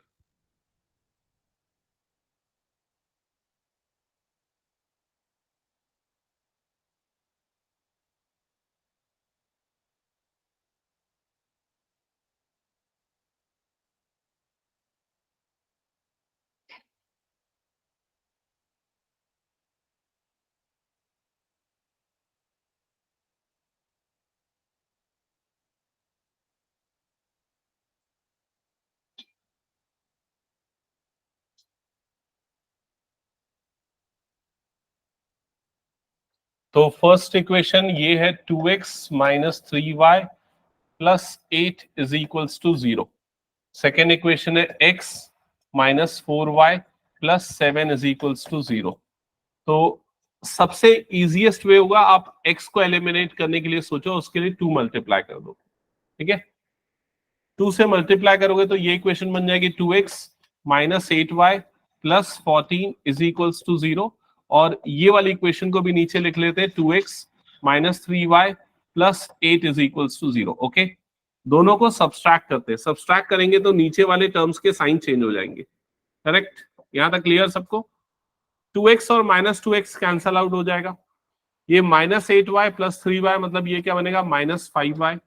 तो फर्स्ट इक्वेशन ये है 2x minus 3y plus 8 is equals to 0। Second equation है x minus 4y plus 7 is equals to 0। तो सबसे इजीएस्ट वे होगा, आप x को एलिमिनेट करने के लिए सोचो, उसके लिए 2 मल्टीप्लाई कर दो। ठीक है, 2 से मल्टीप्लाई करोगे तो ये इक्वेशन बन जाएगी 2x minus 8y plus 14 is equals to 0। और ये वाली इक्वेशन को भी नीचे लिख लेते हैं, 2x minus 3y plus 8 is equals to 0। Okay, दोनों को सब्सट्रैक्ट करते हैं। सब्सट्रैक्ट करेंगे तो नीचे वाले टर्म्स के साइन चेंज हो जाएंगे। करेक्ट? यहां तक क्लियर सबको? 2x और माइनस 2x कैंसल आउट हो जाएगा। ये माइनस 8y प्लस 3y मतलब ये क्या बनेगा, माइनस 5y।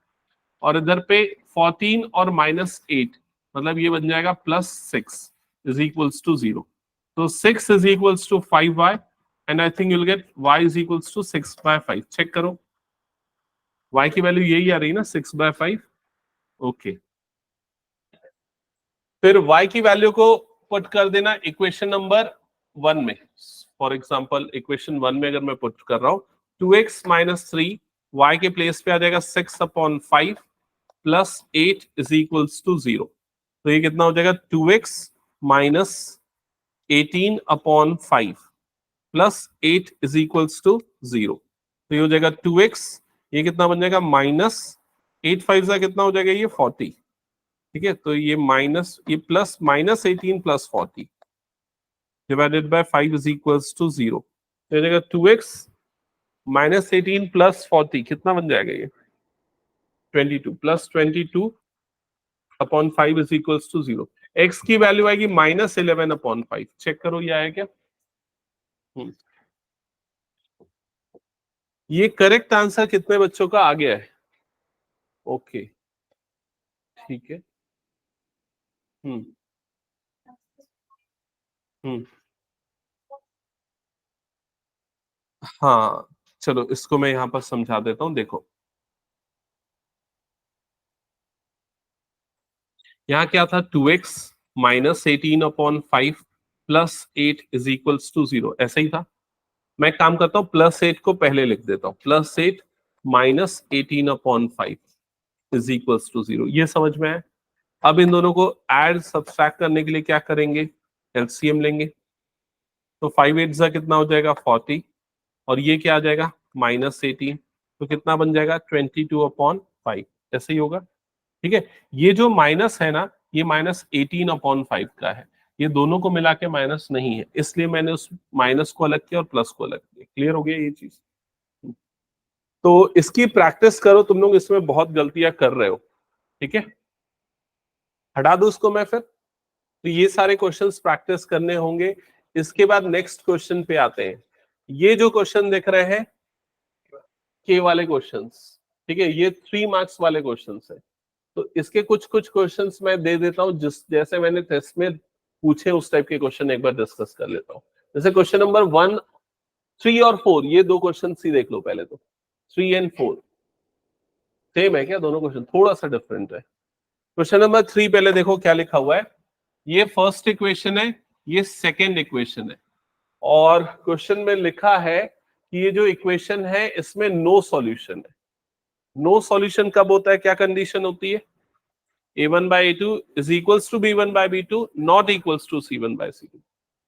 और इधर पे 14 और माइनस 8 मतलब ये बन जाएगा प्लस 6 इज इक्वल्स टू 0। तो 6 is equals to 5y and I think you will get y is equals to 6/5। Check करो, y की वैल्यू यही आ रही है ना, 6/5। ओके, फिर y की वैल्यू को पुट कर देना इक्वेशन नंबर 1 में। फॉर एग्जांपल इक्वेशन 1 में अगर मैं पुट कर रहा हूं 2x माइनस 3 y के प्लेस पे आ जाएगा 6/5 प्लस 8 इज इक्वल्स टू 0। तो ये कितना हो जाएगा, 2x minus 18/5 plus 8 is equals to 0। तो ये हो जाएगा 2x, ये कितना बन जाएगा, माइनस 8/5 का कितना हो जाएगा, ये 40। ठीक है, तो ये माइनस, ये plus minus 18 plus 40 divided by 5 is equals to 0। तो ये हो जाएगा 2x माइनस 18 प्लस 40 कितना बन जाएगा, ये 22 plus 22/5 is equals to 0। x की वैल्यू आएगी माइनस 11/5। चेक करो ये आया क्या? ये करेक्ट आंसर कितने बच्चों का आ गया है? ओके, ठीक है। हम्म हम्म हाँ, चलो इसको मैं यहां पर समझा देता हूं। देखो यहाँ क्या था, 2x minus 18/5 plus 8 is equals to 0, ऐसा ही था। मैं काम करता हूँ, प्लस 8 को पहले लिख देता हूँ, plus 8 minus 18/5 is equals to 0। ये समझ में आया? अब इन दोनों को ऐड सब्सट्रैक्ट करने के लिए क्या करेंगे, एलसीएम लेंगे। तो 5 8 जा कितना हो जाएगा, 40, और ये क्या आ जाएगा, माइनस 18। तो कितना बन जाएगा, 22/5। ऐसे ही होगा। ठीक है, ये जो माइनस है ना, ये माइनस 18/5 का है। ये दोनों को मिला के माइनस नहीं है, इसलिए मैंने उस माइनस को अलग किया और प्लस को अलग किया। क्लियर हो गया ये चीज? तो इसकी प्रैक्टिस करो, तुम लोग इसमें बहुत गलतियां कर रहे हो। ठीक है, हटा दो उसको मैं फिर। तो ये सारे क्वेश्चंस प्रैक्टिस करने होंगे। इसके बाद नेक्स्ट क्वेश्चन पे आते हैं। ये जो क्वेश्चन देख रहे हैं, के वाले क्वेश्चंस, ठीक है, ये 3 मार्क्स वाले क्वेश्चंस है। तो इसके कुछ कुछ क्वेश्चंस मैं दे देता हूं, जिस जैसे मैंने टेस्ट में पूछे उस टाइप के क्वेश्चन एक बार डिस्कस कर लेता हूं। जैसे क्वेश्चन नंबर 1, 3 और 4, ये दो क्वेश्चन ही देख लो पहले। तो 3 एंड 4 सेम है क्या? दोनों क्वेश्चन थोड़ा सा डिफरेंट है। क्वेश्चन नंबर 3 पहले देखो क्या लिखा हुआ है। ये फर्स्ट इक्वेशन है, ये सेकेंड इक्वेशन है, और क्वेश्चन में लिखा है कि ये जो इक्वेशन है इसमें नो सॉल्यूशन है। नो सॉल्यूशन कब होता है, क्या कंडीशन होती है? a1 by a2 is equals to b1 by b2 not equals to c1 by c2।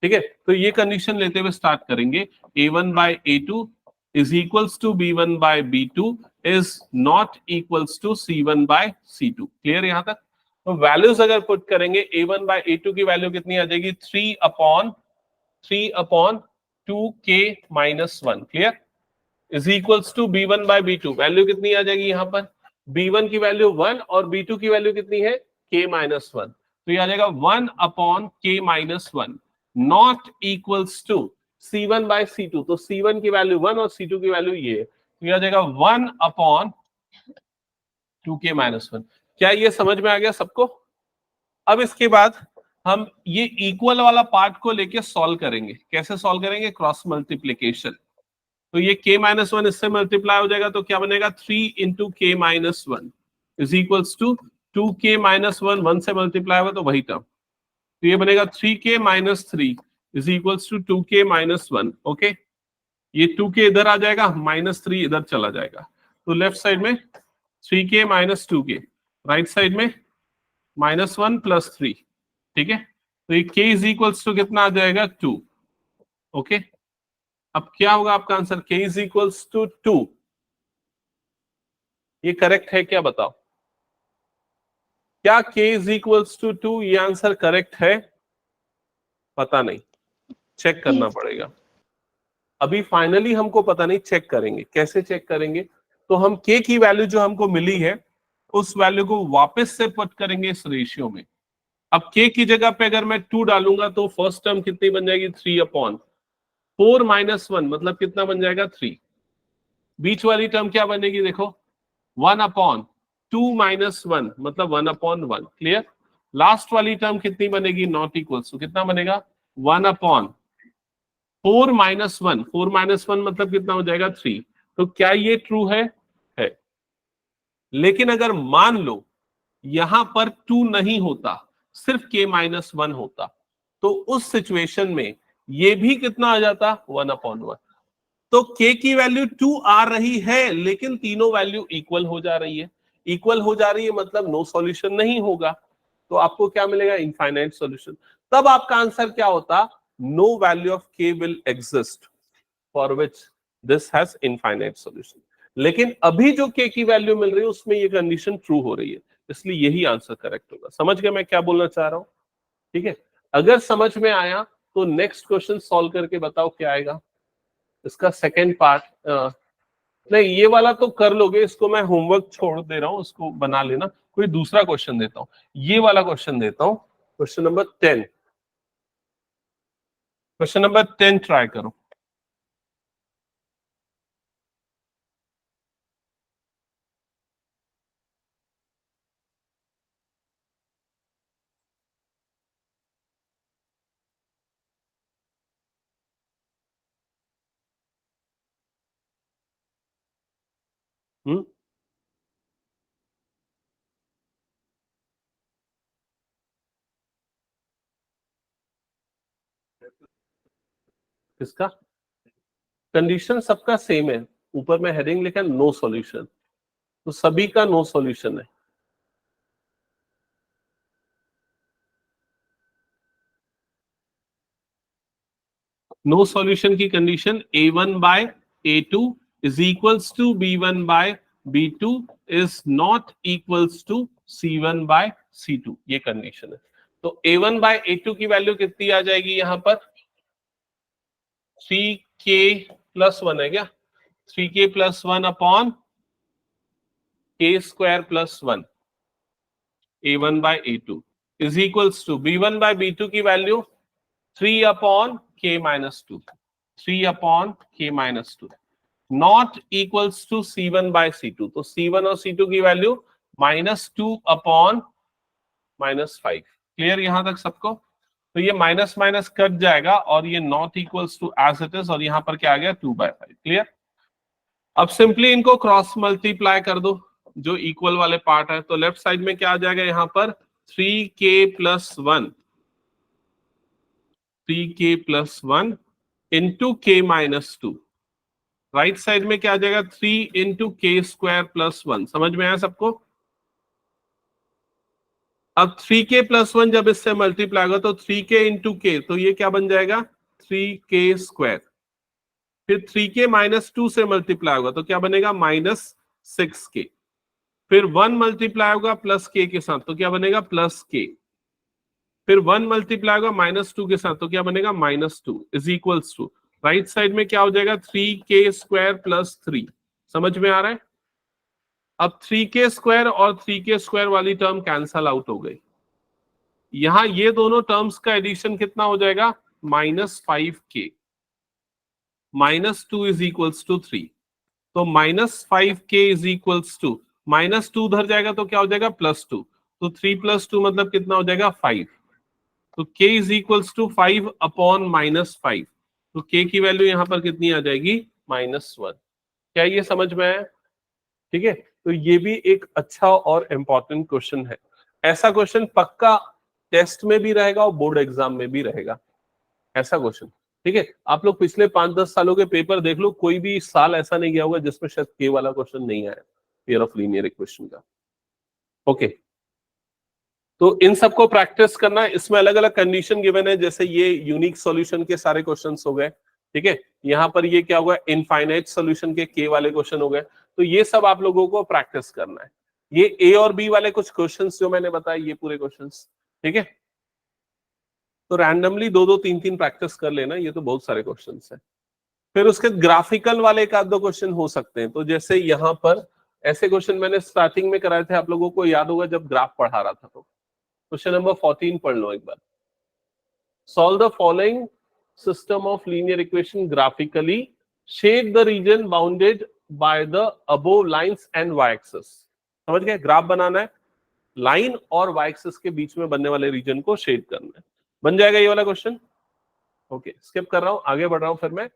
ठीक है, तो ये कंडीशन लेते हुए स्टार्ट करेंगे। a1 by a2 is equals to b1 by b2 is not equals to c1 by c2। Clear यहाँ तक? तो वैल्यूज अगर पुट करेंगे a1 by a2 की वैल्यू कितनी आ जाएगी? 3 upon 2k minus 1। Clear? Is equals to b1 by b2, value कितनी आ जाएगी यहाँ पर? b1 की वैल्यू 1 और b2 की वैल्यू कितनी है? k minus 1। तो ये आ जाएगा 1 upon k minus 1 not equals to c1 by c2। तो c1 की वैल्यू 1 और c2 की वैल्यू ये, तो ये आ जाएगा 1 upon 2k minus 1। क्या ये समझ में आ गया सबको? अब इसके बाद हम ये इक्वल वाला पार्ट को लेके सॉल्व करेंगे। कैसे सॉल्व करेंगे? Cross multiplication. तो ये k माइनस 1 इससे मल्टीप्लाई हो जाएगा, तो क्या बनेगा? 3 into k minus 1 is equals to 2k minus 1, 1 से मल्टीप्लाई हुआ तो वही टर्म, तो ये बनेगा 3k minus 3 is equals to 2k minus 1। Okay, ये 2k इधर आ जाएगा, माइनस 3 इधर चला जाएगा, तो लेफ्ट साइड में 3k minus 2k, right side में माइनस 1 प्लस 3। ठीक है, तो ये k इज इक्वल्स टू कितना आ जाएगा? 2। ओके, अब क्या होगा आपका answer? k is equals to 2। ये करेक्ट है क्या, बताओ? क्या k इज इक्वल्स टू 2 ये आंसर करेक्ट है? पता नहीं, चेक करना पड़ेगा। अभी फाइनली हमको पता नहीं, चेक करेंगे। कैसे चेक करेंगे? तो हम k की वैल्यू जो हमको मिली है उस वैल्यू को वापस से पुट करेंगे इस रेशियो में। अब k की जगह पे अगर मैं 2 डालूंगा तो फर्स्ट टर्म कितनी बन जाएगी? 3 अपॉन 4 माइनस 1 मतलब कितना बन जाएगा? 3। बीच वाली टर्म क्या बनेगी? देखो 1 अपॉन 2 माइनस 1 मतलब 1 अपॉन 1। क्लियर? लास्ट वाली टर्म कितनी बनेगी? नॉट इक्वल्स टू कितना बनेगा? 1 अपॉन 4 माइनस 1, 4 माइनस 1 मतलब कितना हो जाएगा? 3। तो क्या ये ट्रू है? लेकिन अगर मान लो यहां पर 2 नहीं होता, सिर्फ k माइनस 1 होता, तो उस सिचुएशन में ये भी कितना आ जाता? 1 अपॉन 1। तो k की वैल्यू 2 आ रही है लेकिन तीनों वैल्यू इक्वल हो जा रही है। इक्वल हो जा रही है मतलब नो सॉल्यूशन नहीं होगा, तो आपको क्या मिलेगा? Infinite solution. तब आपका आंसर क्या होता? No value of k will exist for which this has infinite solution. लेकिन अभी जो k की वैल्यू मिल रही है उसमें ये कंडीशन ट्रू हो रही है, इसलिए यही आंसर करेक्ट होगा। समझ गए मैं क्या बोलना चाह रहा हूं? ठीक है, अगर समझ में आया तो नेक्स्ट क्वेश्चन सॉल्व करके बताओ क्या आएगा। इसका सेकेंड पार्ट नहीं, ये वाला तो कर लोगे, इसको मैं होमवर्क छोड़ दे रहा हूं, इसको बना लेना। कोई दूसरा क्वेश्चन देता हूं, ये वाला क्वेश्चन देता हूं, question number 10। Question number 10 try करो। किसका? कंडीशन सबका सेम है, ऊपर में हेडिंग लिखा है नो सॉल्यूशन, तो सभी का नो सॉल्यूशन है। नो सॉल्यूशन की condition a1 by a2 is equals to b1 by b2 is not equals to c1 by c2, ये कंडीशन है। तो a1 बाय a2 की वैल्यू कितनी आ जाएगी यहाँ पर? 3k प्लस 1 है क्या? 3k plus 1 upon k square plus 1 a1 by a2 is equals to b1 by b2 की value 3 upon k minus 2, 3 upon k minus 2 not equals to c1 by c2। तो c1 और c2 की वैल्यू -2 अपॉन -5। क्लियर यहां तक सबको? तो ये माइनस माइनस कट जाएगा और ये not equals to as it is, और यहां पर क्या आ गया? 2/5। क्लियर? अब सिंपली इनको क्रॉस मल्टीप्लाई कर दो जो इक्वल वाले पार्ट है, तो लेफ्ट साइड में क्या आ जाएगा? यहाँ पर 3k plus 1 3k plus 1 into k minus 2। Right side में क्या आ जाएगा 3 इंटू के स्क्वायर प्लस 1। समझ में आया सबको? अब 3k प्लस 1 जब इससे मल्टीप्लाई होगा तो 3k इंटू के, तो ये क्या बन जाएगा 3k स्क्वायर। फिर 3k माइनस 2 से मल्टीप्लाई होगा तो क्या बनेगा -6k। फिर 1 मल्टीप्लाई होगा प्लस k के साथ तो क्या बनेगा प्लस k। फिर 1 मल्टीप्लाई होगा -2 के साथ तो क्या बनेगा -2 is equals to, right side में क्या हो जाएगा 3k स्क्वायर प्लस 3। समझ में आ रहा है? अब 3k स्क्वायर और 3k स्क्वायर वाली टर्म कैंसल आउट हो गई। यहां ये दोनों टर्म्स का एडिशन कितना हो जाएगा -5k। -2 इज इक्वल्स टू 3, तो -5k इज इक्वल्स टू, -2 उधर जाएगा तो क्या हो जाएगा +2, तो 3 + 2 मतलब कितना हो जाएगा 5। तो k is equals to 5 upon -5, तो k की वैल्यू यहां पर कितनी आ जाएगी -1। क्या ये समझ में आया? ठीक है, तो ये भी एक अच्छा और इंपॉर्टेंट क्वेश्चन है। ऐसा क्वेश्चन पक्का टेस्ट में भी रहेगा और बोर्ड एग्जाम में भी रहेगा, ऐसा क्वेश्चन। ठीक है, आप लोग पिछले 5-10 सालों के पेपर देख लो, कोई भी साल ऐसा नहीं गया होगा जिसमें शायद के वाला क्वेश्चन नहीं आया पेयर ऑफ लीनियर इक्वेशन का। ओके, तो इन सबको प्रैक्टिस करना। इसमें अलग अलग कंडीशन गिवन है, जैसे ये यूनिक सॉल्यूशन के सारे क्वेश्चंस हो गए। ठीक है, यहाँ पर ये क्या होगा इनफाइनाइट सॉल्यूशन के के वाले क्वेश्चन हो गए। तो ये सब आप लोगों को प्रैक्टिस करना है। ये ए और बी वाले कुछ क्वेश्चंस जो मैंने बताया, ये पूरे क्वेश्चंस। ठीक है, तो रैंडमली 2-2 3-3 प्रैक्टिस कर लेना, ये तो बहुत सारे क्वेश्चंस हैं। फिर उसके ग्राफिकल वाले एक आध दो क्वेश्चन हो सकते हैं। तो जैसे यहाँ पर ऐसे क्वेश्चन मैंने स्टार्टिंग में कराए थे, आप लोगों को याद होगा जब ग्राफ पढ़ा रहा था। तो क्वेश्चन नंबर 14 पढ़ लो एक बार। Solve the following system of linear equation graphically, shade the region bounded by the above lines and Y axis. समझ गए? ग्राफ बनाना है, लाइन और वाई एक्सिस के बीच में बनने वाले रीजन को शेड करना है। बन जाएगा ये वाला क्वेश्चन। ओके, स्किप कर रहा हूं, आगे बढ़ रहा हूं फिर मैं।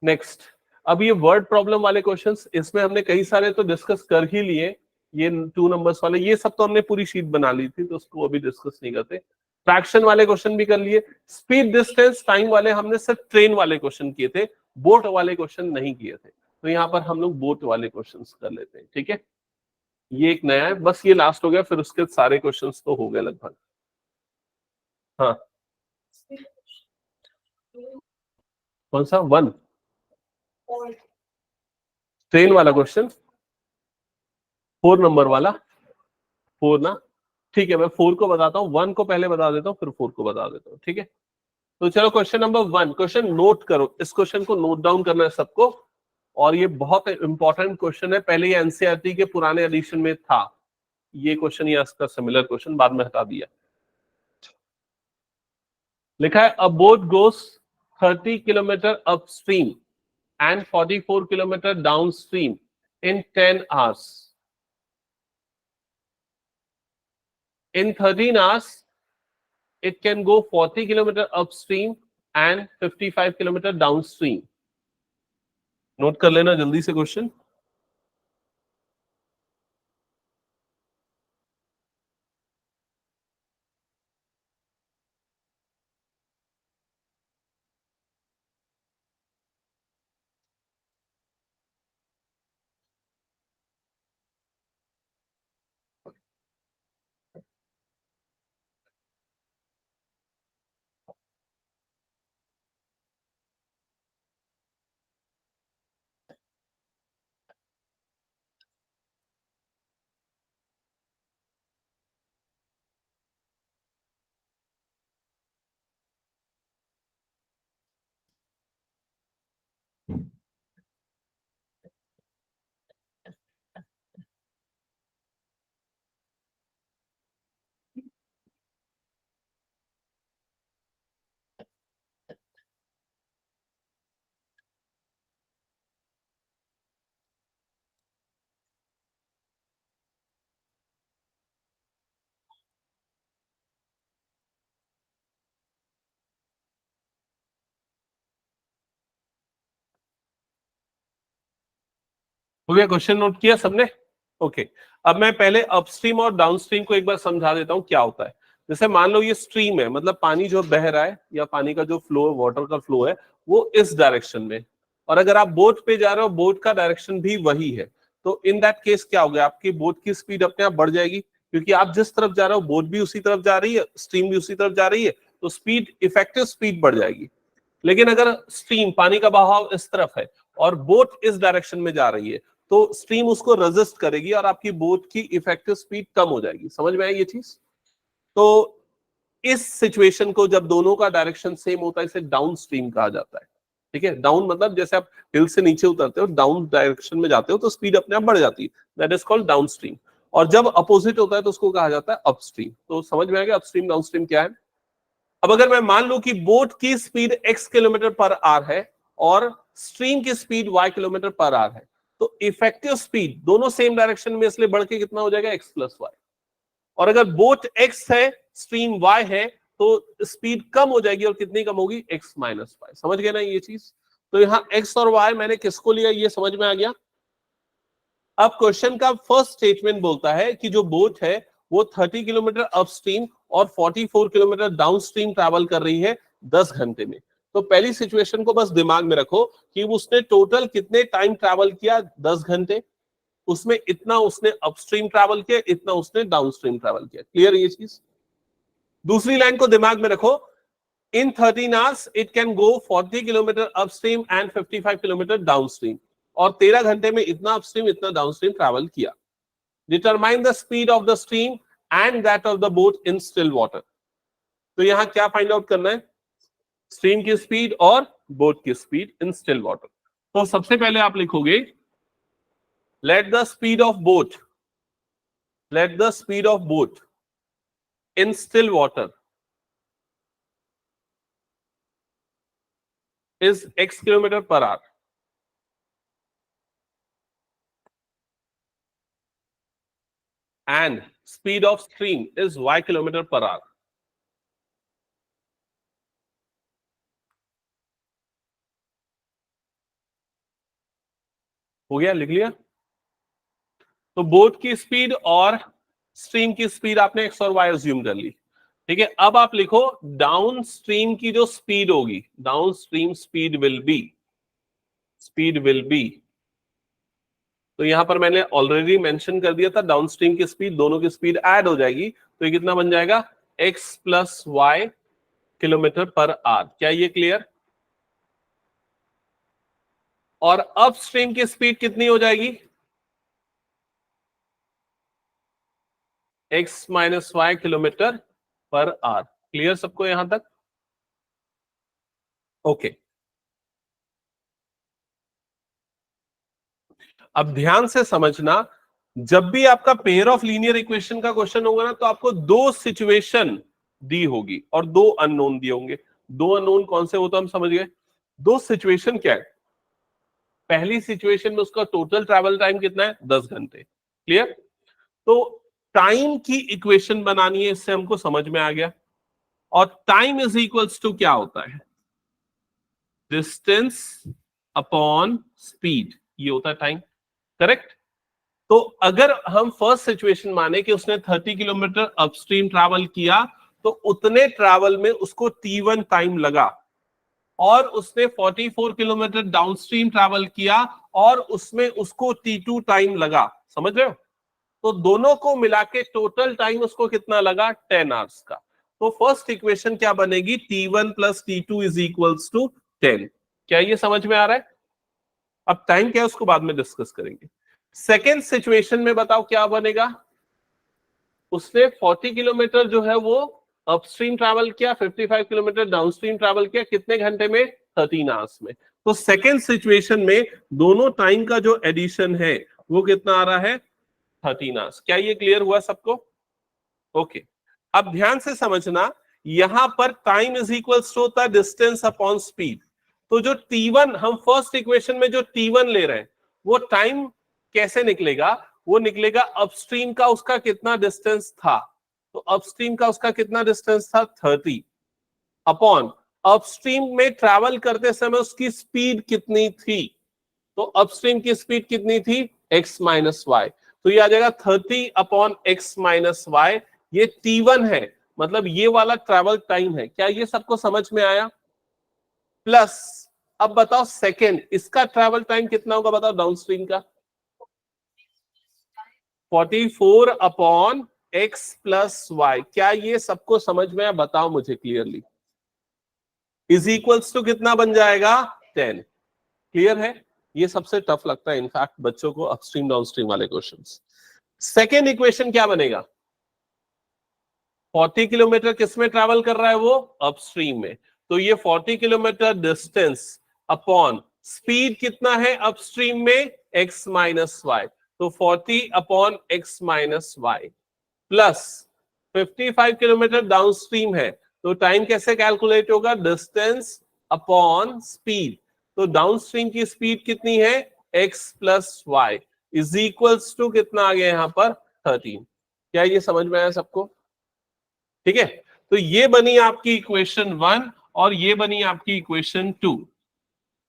नेक्स्ट, अब ये वर्ड प्रॉब्लम वाले क्वेश्चंस, इसमें हमने कई सारे तो डिस्कस कर ही लिए। ये 2 नंबर्स वाले, ये सब तो हमने पूरी शीट बना ली थी, तो उसको अभी डिस्कस नहीं करते। फ्रैक्शन वाले क्वेश्चन भी कर लिए। स्पीड डिस्टेंस टाइम वाले हमने सिर्फ ट्रेन वाले क्वेश्चन किए थे, बोट वाले क्वेश्चन नहीं किए थे। तो यहाँ पर हम लोग बोट वाले क्वेश्चन कर लेते हैं। ठीक है, ये एक नया है, बस ये लास्ट हो गया, फिर उसके सारे क्वेश्चन तो हो गए लगभग। हाँ, कौन सा 1 ट्रेन वाला क्वेश्चन? 4 नंबर वाला 4 ना? ठीक है, मैं 4 को बताता हूँ, 1 को पहले बता देता हूँ, फिर 4 को बता देता हूँ। ठीक है, तो चलो क्वेश्चन नंबर 1, क्वेश्चन नोट करो, इस क्वेश्चन को नोट डाउन करना है सबको। और ये बहुत इंपॉर्टेंट क्वेश्चन है, पहले ये एनसीईआरटी के पुराने एडिशन में था ये क्वेश्चन, या इसका सिमिलर क्वेश्चन बाद में हटा दिया। लिखा है अ boat goes 30 kilometre upstream and 44 kilometre downstream in 10 hours. In 13 hours, it can go 40 kilometer upstream and 55 kilometer downstream. Note कर लेना जल्दी से क्वेश्चन। हो गया? क्वेश्चन नोट किया सबने? ओके, अब मैं पहले अपस्ट्रीम और डाउनस्ट्रीम को एक बार समझा देता हूं क्या होता है। जैसे मान लो ये स्ट्रीम है, मतलब पानी जो बह रहा है या पानी का जो फ्लो है, वाटर का फ्लो है, वो इस डायरेक्शन में, और अगर आप बोट पे जा रहे हो, बोट का डायरेक्शन भी वही है, तो इन दैट केस क्या हो गया, आपकी बोट की स्पीड अपने आप बढ़ जाएगी, क्योंकि आप जिस तरफ जा रहे हो बोट भी उसी तरफ जा रही है, स्ट्रीम भी उसी तरफ जा रही है, तो स्पीड, इफेक्टिव स्पीड बढ़ जाएगी। लेकिन अगर स्ट्रीम, पानी का बहाव इस तरफ है और बोट इस डायरेक्शन में जा रही है, तो स्ट्रीम उसको रेजिस्ट करेगी और आपकी बोट की इफेक्टिव स्पीड कम हो जाएगी। समझ में आई ये चीज? तो इस सिचुएशन को जब दोनों का डायरेक्शन सेम होता है, इसे डाउन स्ट्रीम कहा जाता है। ठीक है, डाउन मतलब जैसे आप हिल से नीचे उतरते हो, डाउन डायरेक्शन में जाते हो, तो स्पीड अपने आप बढ़ जाती है, that is called down stream. और जब अपोजिट होता है तो उसको कहा जाता है अपस्ट्रीम। तो समझ में आ गया अपस्ट्रीम डाउनस्ट्रीम क्या है? अब अगर मैं मान लूं कि बोट की speed x kilometre per our है और स्ट्रीम की speed y kilometre per our है, तो इफेक्टिव स्पीड दोनों सेम डायरेक्शन में, इसलिए बढ़ के कितना हो जाएगा, x प्लस वाई। और अगर बोट x है, स्ट्रीम y है, तो स्पीड कम हो जाएगी, और कितनी कम होगी, x माइनस वाई। समझ गए ना ये चीज? तो यहां x और y मैंने किसको लिया, ये समझ में आ गया। अब क्वेश्चन का फर्स्ट स्टेटमेंट बोलता है कि जो बोट है वो 30 किलोमीटर अपस्ट्रीम और 44 किलोमीटर डाउनस्ट्रीम ट्रैवल कर रही है 10 घंटे में। तो पहली सिचुएशन को बस दिमाग में रखो कि उसने टोटल कितने टाइम ट्रैवल किया, 10 घंटे। उसमें इतना उसने अपस्ट्रीम ट्रैवल किया, इतना उसने डाउनस्ट्रीम ट्रैवल किया। क्लियर ये चीज? दूसरी लाइन को दिमाग में रखो, इन 13 hours it can go 40 kilometre upstream and 55 kilometre downstream, और 13 घंटे में इतना अपस्ट्रीम इतना डाउनस्ट्रीम ट्रैवल किया। Determine the speed of the stream and that of the boat in still water. तो यहां क्या फाइंड आउट करना है, स्ट्रीम की स्पीड और बोट की स्पीड इन स्टिल वाटर। तो सबसे पहले आप लिखोगे let the speed of boat, let the speed of boat in still water is x kilometer per hour and speed of stream is y kilometer per hour. हो गया, लिख लिया? तो बोट की स्पीड और स्ट्रीम की स्पीड आपने x और y अज्यूम कर ली। ठीक है, अब आप लिखो डाउन स्ट्रीम की जो स्पीड होगी, down stream speed will be, तो यहां पर मैंने ऑलरेडी मेंशन कर दिया था, डाउनस्ट्रीम की स्पीड, दोनों की स्पीड ऐड हो जाएगी, तो ये कितना बन जाएगा, x plus y kilometre per hour. क्या ये क्लियर? और अपस्ट्रीम की स्पीड कितनी हो जाएगी, x minus y kilometre per hour. Clear सबको यहां तक? ओके। अब ध्यान से समझना, जब भी आपका पेयर ऑफ लीनियर इक्वेशन का क्वेश्चन होगा ना, तो आपको दो सिचुएशन दी होगी और दो अननोन दिए होंगे। दो अननोन कौन से, वो तो हम समझ गए। दो सिचुएशन क्या है, पहली सिचुएशन में उसका टोटल ट्रैवल टाइम कितना है, 10 घंटे। क्लियर? तो टाइम की इक्वेशन बनानी है, इससे हमको समझ में आ गया। और टाइम इज इक्वल्स टू क्या होता है, डिस्टेंस अपॉन स्पीड, ये होता है टाइम। करेक्ट? तो अगर हम फर्स्ट सिचुएशन माने कि उसने 30 किलोमीटर अपस्ट्रीम ट्रैवल किया, तो उतने ट्रैवल में उसको T1 टाइम लगा, और उसने 44 किलोमीटर डाउनस्ट्रीम ट्रैवल किया और उसमें उसको T2 टाइम लगा। समझ रहे हो? तो दोनों को मिला के टोटल टाइम उसको कितना लगा, 10 आवर्स का। तो फर्स्ट इक्वेशन क्या बनेगी, T1 plus T2 is equals to 10। क्या ये समझ में आ रहा है? अब टाइम क्या है उसको बाद में डिस्कस करेंगे। सेकेंड सिचुएशन में बताओ क्या बनेगा, उसने 40 किलोमीटर जो है वो अपस्ट्रीम ट्रैवल किया, 55 किलोमीटर डाउनस्ट्रीम ट्रैवल किया, कितने घंटे में, 13 आवर्स में। तो सेकेंड सिचुएशन में दोनों टाइम का जो एडिशन है वो कितना आ रहा है, 13 आवर्स। क्या ये क्लियर हुआ सबको? ओके। अब ध्यान से समझना, यहां पर टाइम इज इक्वल्स टू होता है डिस्टेंस अपॉन स्पीड। तो जो T1, हम फर्स्ट इक्वेशन में जो T1 ले रहे हैं, वो टाइम कैसे निकलेगा, वो निकलेगा अपस्ट्रीम का उसका कितना डिस्टेंस था, तो अपस्ट्रीम का उसका कितना डिस्टेंस था, 30, अपॉन अपस्ट्रीम में ट्रैवल करते समय उसकी स्पीड कितनी थी, तो अपस्ट्रीम की स्पीड कितनी थी, x माइनस वाई। तो ये आ जाएगा 30 अपॉन x माइनस वाई। ये T1 है, मतलब ये वाला ट्रैवल टाइम है। क्या ये सबको समझ में आया? प्लस अब बताओ सेकेंड, इसका ट्रैवल टाइम कितना होगा बताओ डाउनस्ट्रीम का? 44 अपॉन एक्स प्लस वाई। क्या ये सबको समझ में आया? बताओ मुझे क्लियरली। इज इक्वल्स टू कितना बन जाएगा? 10। क्लियर है? ये सबसे टफ लगता है इनफैक्ट बच्चों को, अपस्ट्रीम डाउनस्ट्रीम वाले क्वेश्चंस। सेकेंड इक्वेशन क्या बनेगा? 40 किलोमीटर किस में ट्रैवल कर रहा है वो? अपस्ट्रीम में। तो ये 40 किलोमीटर डिस्टेंस अपॉन स्पीड कितना है अपस्ट्रीम में? x minus y. तो 40 upon x minus y plus 55 kilometre downstream है, तो टाइम कैसे कैलकुलेट होगा? Distance upon speed. तो डाउनस्ट्रीम की स्पीड कितनी है? x plus Y is equals to कितना आ गया यहां पर? 13। क्या ये समझ में आया सबको? ठीक है, तो ये बनी आपकी इक्वेशन 1 और ये बनी आपकी इक्वेशन 2।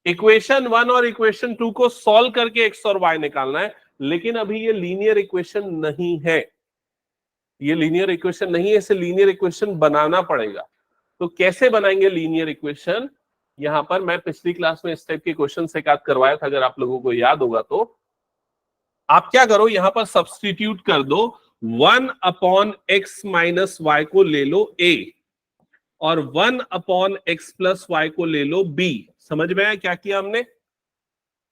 इक्वेशन 1 और इक्वेशन 2 को सॉल्व करके एक्स और वाई निकालना है, लेकिन अभी ये लीनियर इक्वेशन नहीं है। ये लीनियर इक्वेशन नहीं है, इसे लीनियर इक्वेशन बनाना पड़ेगा। तो कैसे बनाएंगे लीनियर इक्वेशन? यहां पर मैं पिछली क्लास में इस टाइप के क्वेश्चन से याद करवाया था, अगर आप लोगों को याद होगा तो। आप क्या करो, यहां पर सब्स्टिट्यूट कर दो 1 अपॉन एक्स माइनस वाई को ले लो a और 1 अपॉन एक्स प्लस वाई को ले लो b। समझ में आया क्या किया हमने?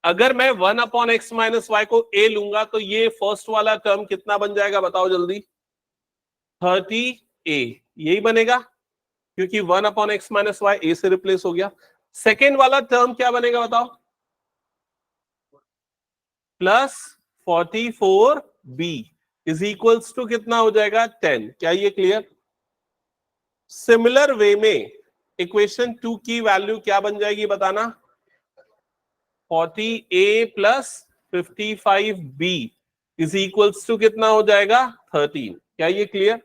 अगर मैं 1 अपॉन एक्स माइनस वाई को a लूंगा तो ये फर्स्ट वाला टर्म कितना बन जाएगा बताओ जल्दी? 30a। यही बनेगा क्योंकि 1 upon x minus y a से रिप्लेस हो गया। सेकेंड वाला टर्म क्या बनेगा बताओ? Plus 44b is equals to कितना हो जाएगा? 10। क्या ये क्लियर? सिमिलर वे में इक्वेशन 2 की वैल्यू क्या बन जाएगी बताना? 40a plus 55b is equals to कितना हो जाएगा? 13। क्या ये क्लियर?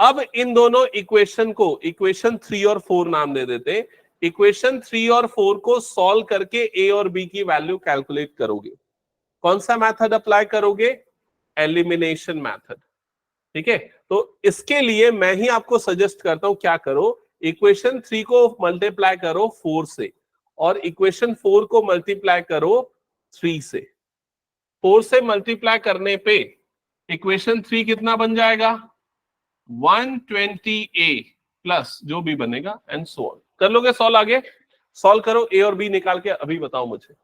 अब इन दोनों इक्वेशन को इक्वेशन 3 और 4 नाम दे देते हैं। इक्वेशन 3 और 4 को सॉल्व करके a और b की वैल्यू कैलकुलेट करोगे। कौन सा मेथड अप्लाई करोगे? Elimination method. ठीक है, तो इसके लिए मैं ही आपको सजेस्ट करता हूं क्या करो, इक्वेशन 3 को मल्टीप्लाई करो 4 से और इक्वेशन 4 को मल्टीप्लाई करो 3 से। 4 से मल्टीप्लाई करने पे इक्वेशन 3 कितना बन जाएगा? 120a प्लस जो भी बनेगा एंड सो ऑन। कर लोगे सॉल्व? आगे सॉल्व करो, a और b निकाल के अभी बताओ मुझे।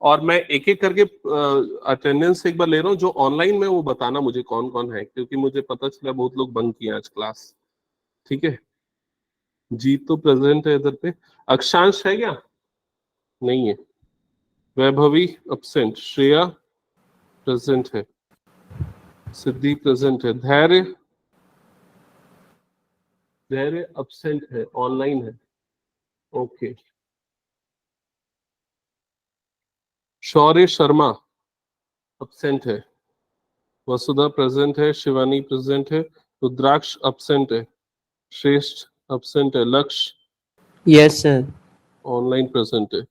और मैं एक एक करके अटेंडेंस एक बार ले रहा हूँ, जो ऑनलाइन में वो बताना मुझे कौन कौन है, क्योंकि मुझे पता चला बहुत लोग बंक किए आज क्लास। ठीक है, जीत तो प्रेजेंट है इधर पे। अक्षांश है क्या? नहीं है। वैभवी अब्सेंट। श्रेया प्रेजेंट है। सिद्धि प्रेजेंट है। धैर्य धैर्य अब्सेंट है, ऑनलाइन है। ओके। शौर्य शर्मा अब्सेंट है। वसुधा प्रेजेंट है। शिवानी प्रेजेंट है। रुद्राक्ष अब्सेंट है। श्रेष्ठ अब्सेंट है। लक्ष्य Yes, sir. ऑनलाइन प्रेजेंट है।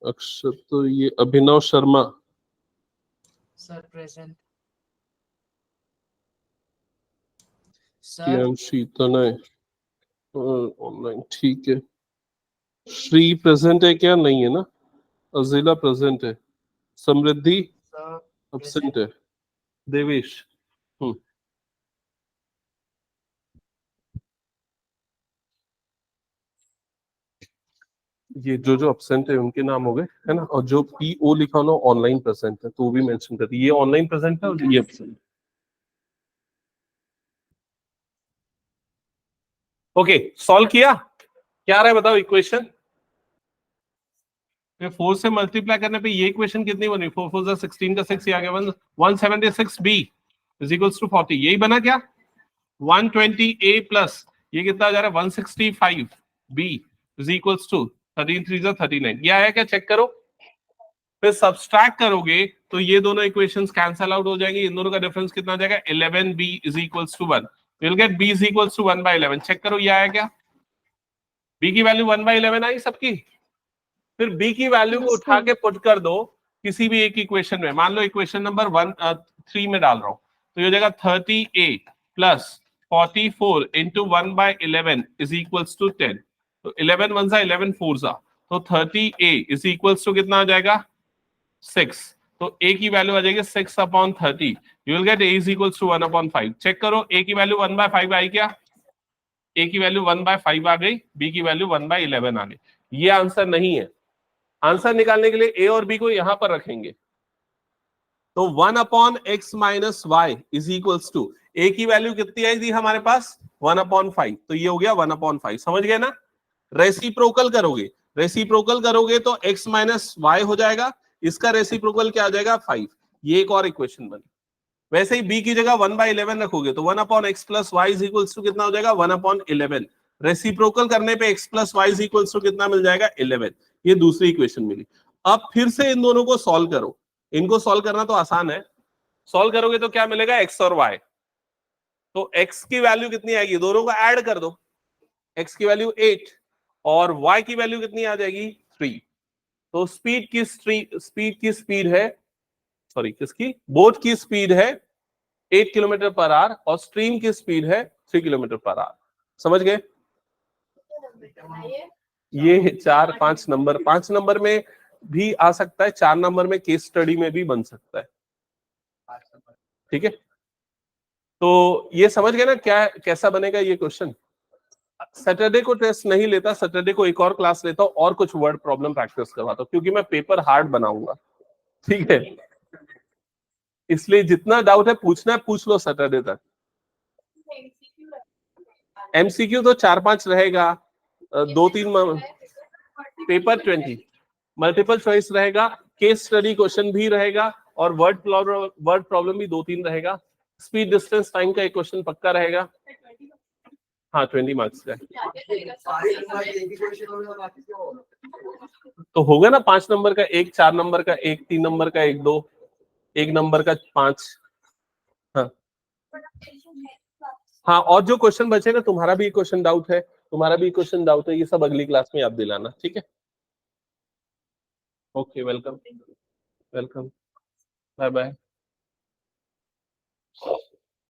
अक्षर तो ये अभिनव Sharma Sir, present. Sir, Priyanshi तनय ऑनलाइन। ठीक है। श्री प्रेजेंट है क्या? नहीं है ना। अजीला प्रेजेंट है। समृद्धि sir, अब्सेंट है। देवेश ये जो एब्सेंट है उनके नाम हो गए, है ना, और जो PO लिखा हो ना ऑनलाइन प्रेजेंट है तो वो भी मेंशन कर दी, ये ऑनलाइन प्रेजेंट है और ये एब्सेंट। ओके, सॉल्व किया? क्या आ रहा है बताओ इक्वेशन? 4 से मल्टीप्लाई करने पे ये इक्वेशन कितनी बनी? 4 4 जा 16 का 6 आ गया 176B इज इक्वल्स टू 40। यही बना क्या? 120A प्लस ये कितना आ जा रहा है 165B इज इक्वल्स टू 13 3 जा 39। ये आया क्या? चेक करो। फिर सब्सट्रैक्ट करोगे तो ये दोनों इक्वेशंस कैंसल आउट हो जाएंगे। इन दोनों का डिफरेंस कितना आ जाएगा? 11B is equals to 1। Will get B is equals to 1/11। Check करो ये आया क्या? B की वैल्यू 1/11 आई सबकी। फिर B की वैल्यू को उठा के पुट कर दो किसी भी एक इक्वेशन में। मान लो इक्वेशन नंबर 3 में डाल रहा हूं तो ये हो जाएगा 30A plus 44 into 1/11 is equals to 10। तो 11 1 जा 11 4 जा तो 30A इज इक्वल्स टू कितना आ जाएगा? 6। तो A की वैल्यू आ जाएगी 6/30। You will get A is equals to 1/5। Check करो A की वैल्यू 1/5 आई क्या? A की वैल्यू 1/5 आ गई, B की वैल्यू 1/11 आ गई। ये आंसर नहीं है। आंसर निकालने के लिए A और B को यहां पर रखेंगे तो 1/x minus y is equals to A की वैल्यू कितनी आई थी हमारे पास? 1/5। तो ये हो गया 1/5। समझ गए ना? रेसिप्रोकल करोगे तो x माइनस वाई हो जाएगा, इसका रेसिप्रोकल क्या आ जाएगा? 5। ये एक और इक्वेशन बनी। वैसे ही B की जगह 1/11 रखोगे तो 1/x plus Y is equals to कितना हो जाएगा? 1/11। रेसिप्रोकल करने पे x plus Y is equals to कितना मिल जाएगा? 11। ये दूसरी इक्वेशन मिली। अब फिर से इन दोनों को सॉल्व करो। इनको सॉल्व करना तो आसान है। सॉल्व करोगे तो क्या मिलेगा? x और y। तो x की वैल्यू कितनी आएगी? दोनों को ऐड कर दो। x की वैल्यू 8 और y की वैल्यू कितनी आ जाएगी? 3। तो स्पीड की स्पीड है, सॉरी किसकी? बोट की स्पीड है 8 किलोमीटर पर आवर और स्ट्रीम की स्पीड है 3 किलोमीटर पर आवर। समझ गए? ये 4 5 नंबर, 5 नंबर में भी आ सकता है, 4 नंबर में केस स्टडी में भी बन सकता है। ठीक है, तो ये समझ गए ना क्या कैसा बनेगा ये क्वेश्चन? सैटरडे को टेस्ट नहीं लेता, सैटरडे को एक और क्लास लेता हूं और कुछ वर्ड प्रॉब्लम प्रैक्टिस करवाता हूं क्योंकि मैं पेपर हार्ड बनाऊंगा। ठीक है, इसलिए जितना डाउट है पूछना है पूछ लो सैटरडे तक। MCQ तो 4-5 रहेगा, 2-3 पेपर 20 मल्टीपल चॉइस रहेगा, केस स्टडी क्वेश्चन भी रहेगा और वर्ड प्रॉब्लम भी 2-3 रहेगा। स्पीड डिस्टेंस टाइम का एक क्वेश्चन पक्का रहेगा। हाँ 20 मार्क्स का तो होगा ना। 5 नंबर का 1, 4 नंबर का 1, 3 नंबर का 1 2, 1 नंबर का 5। हाँ हाँ, और जो क्वेश्चन बचे ना, तुम्हारा भी क्वेश्चन डाउट है, ये सब अगली क्लास में याद दिलाना। ठीक है, ओके, वेलकम, बाय बाय।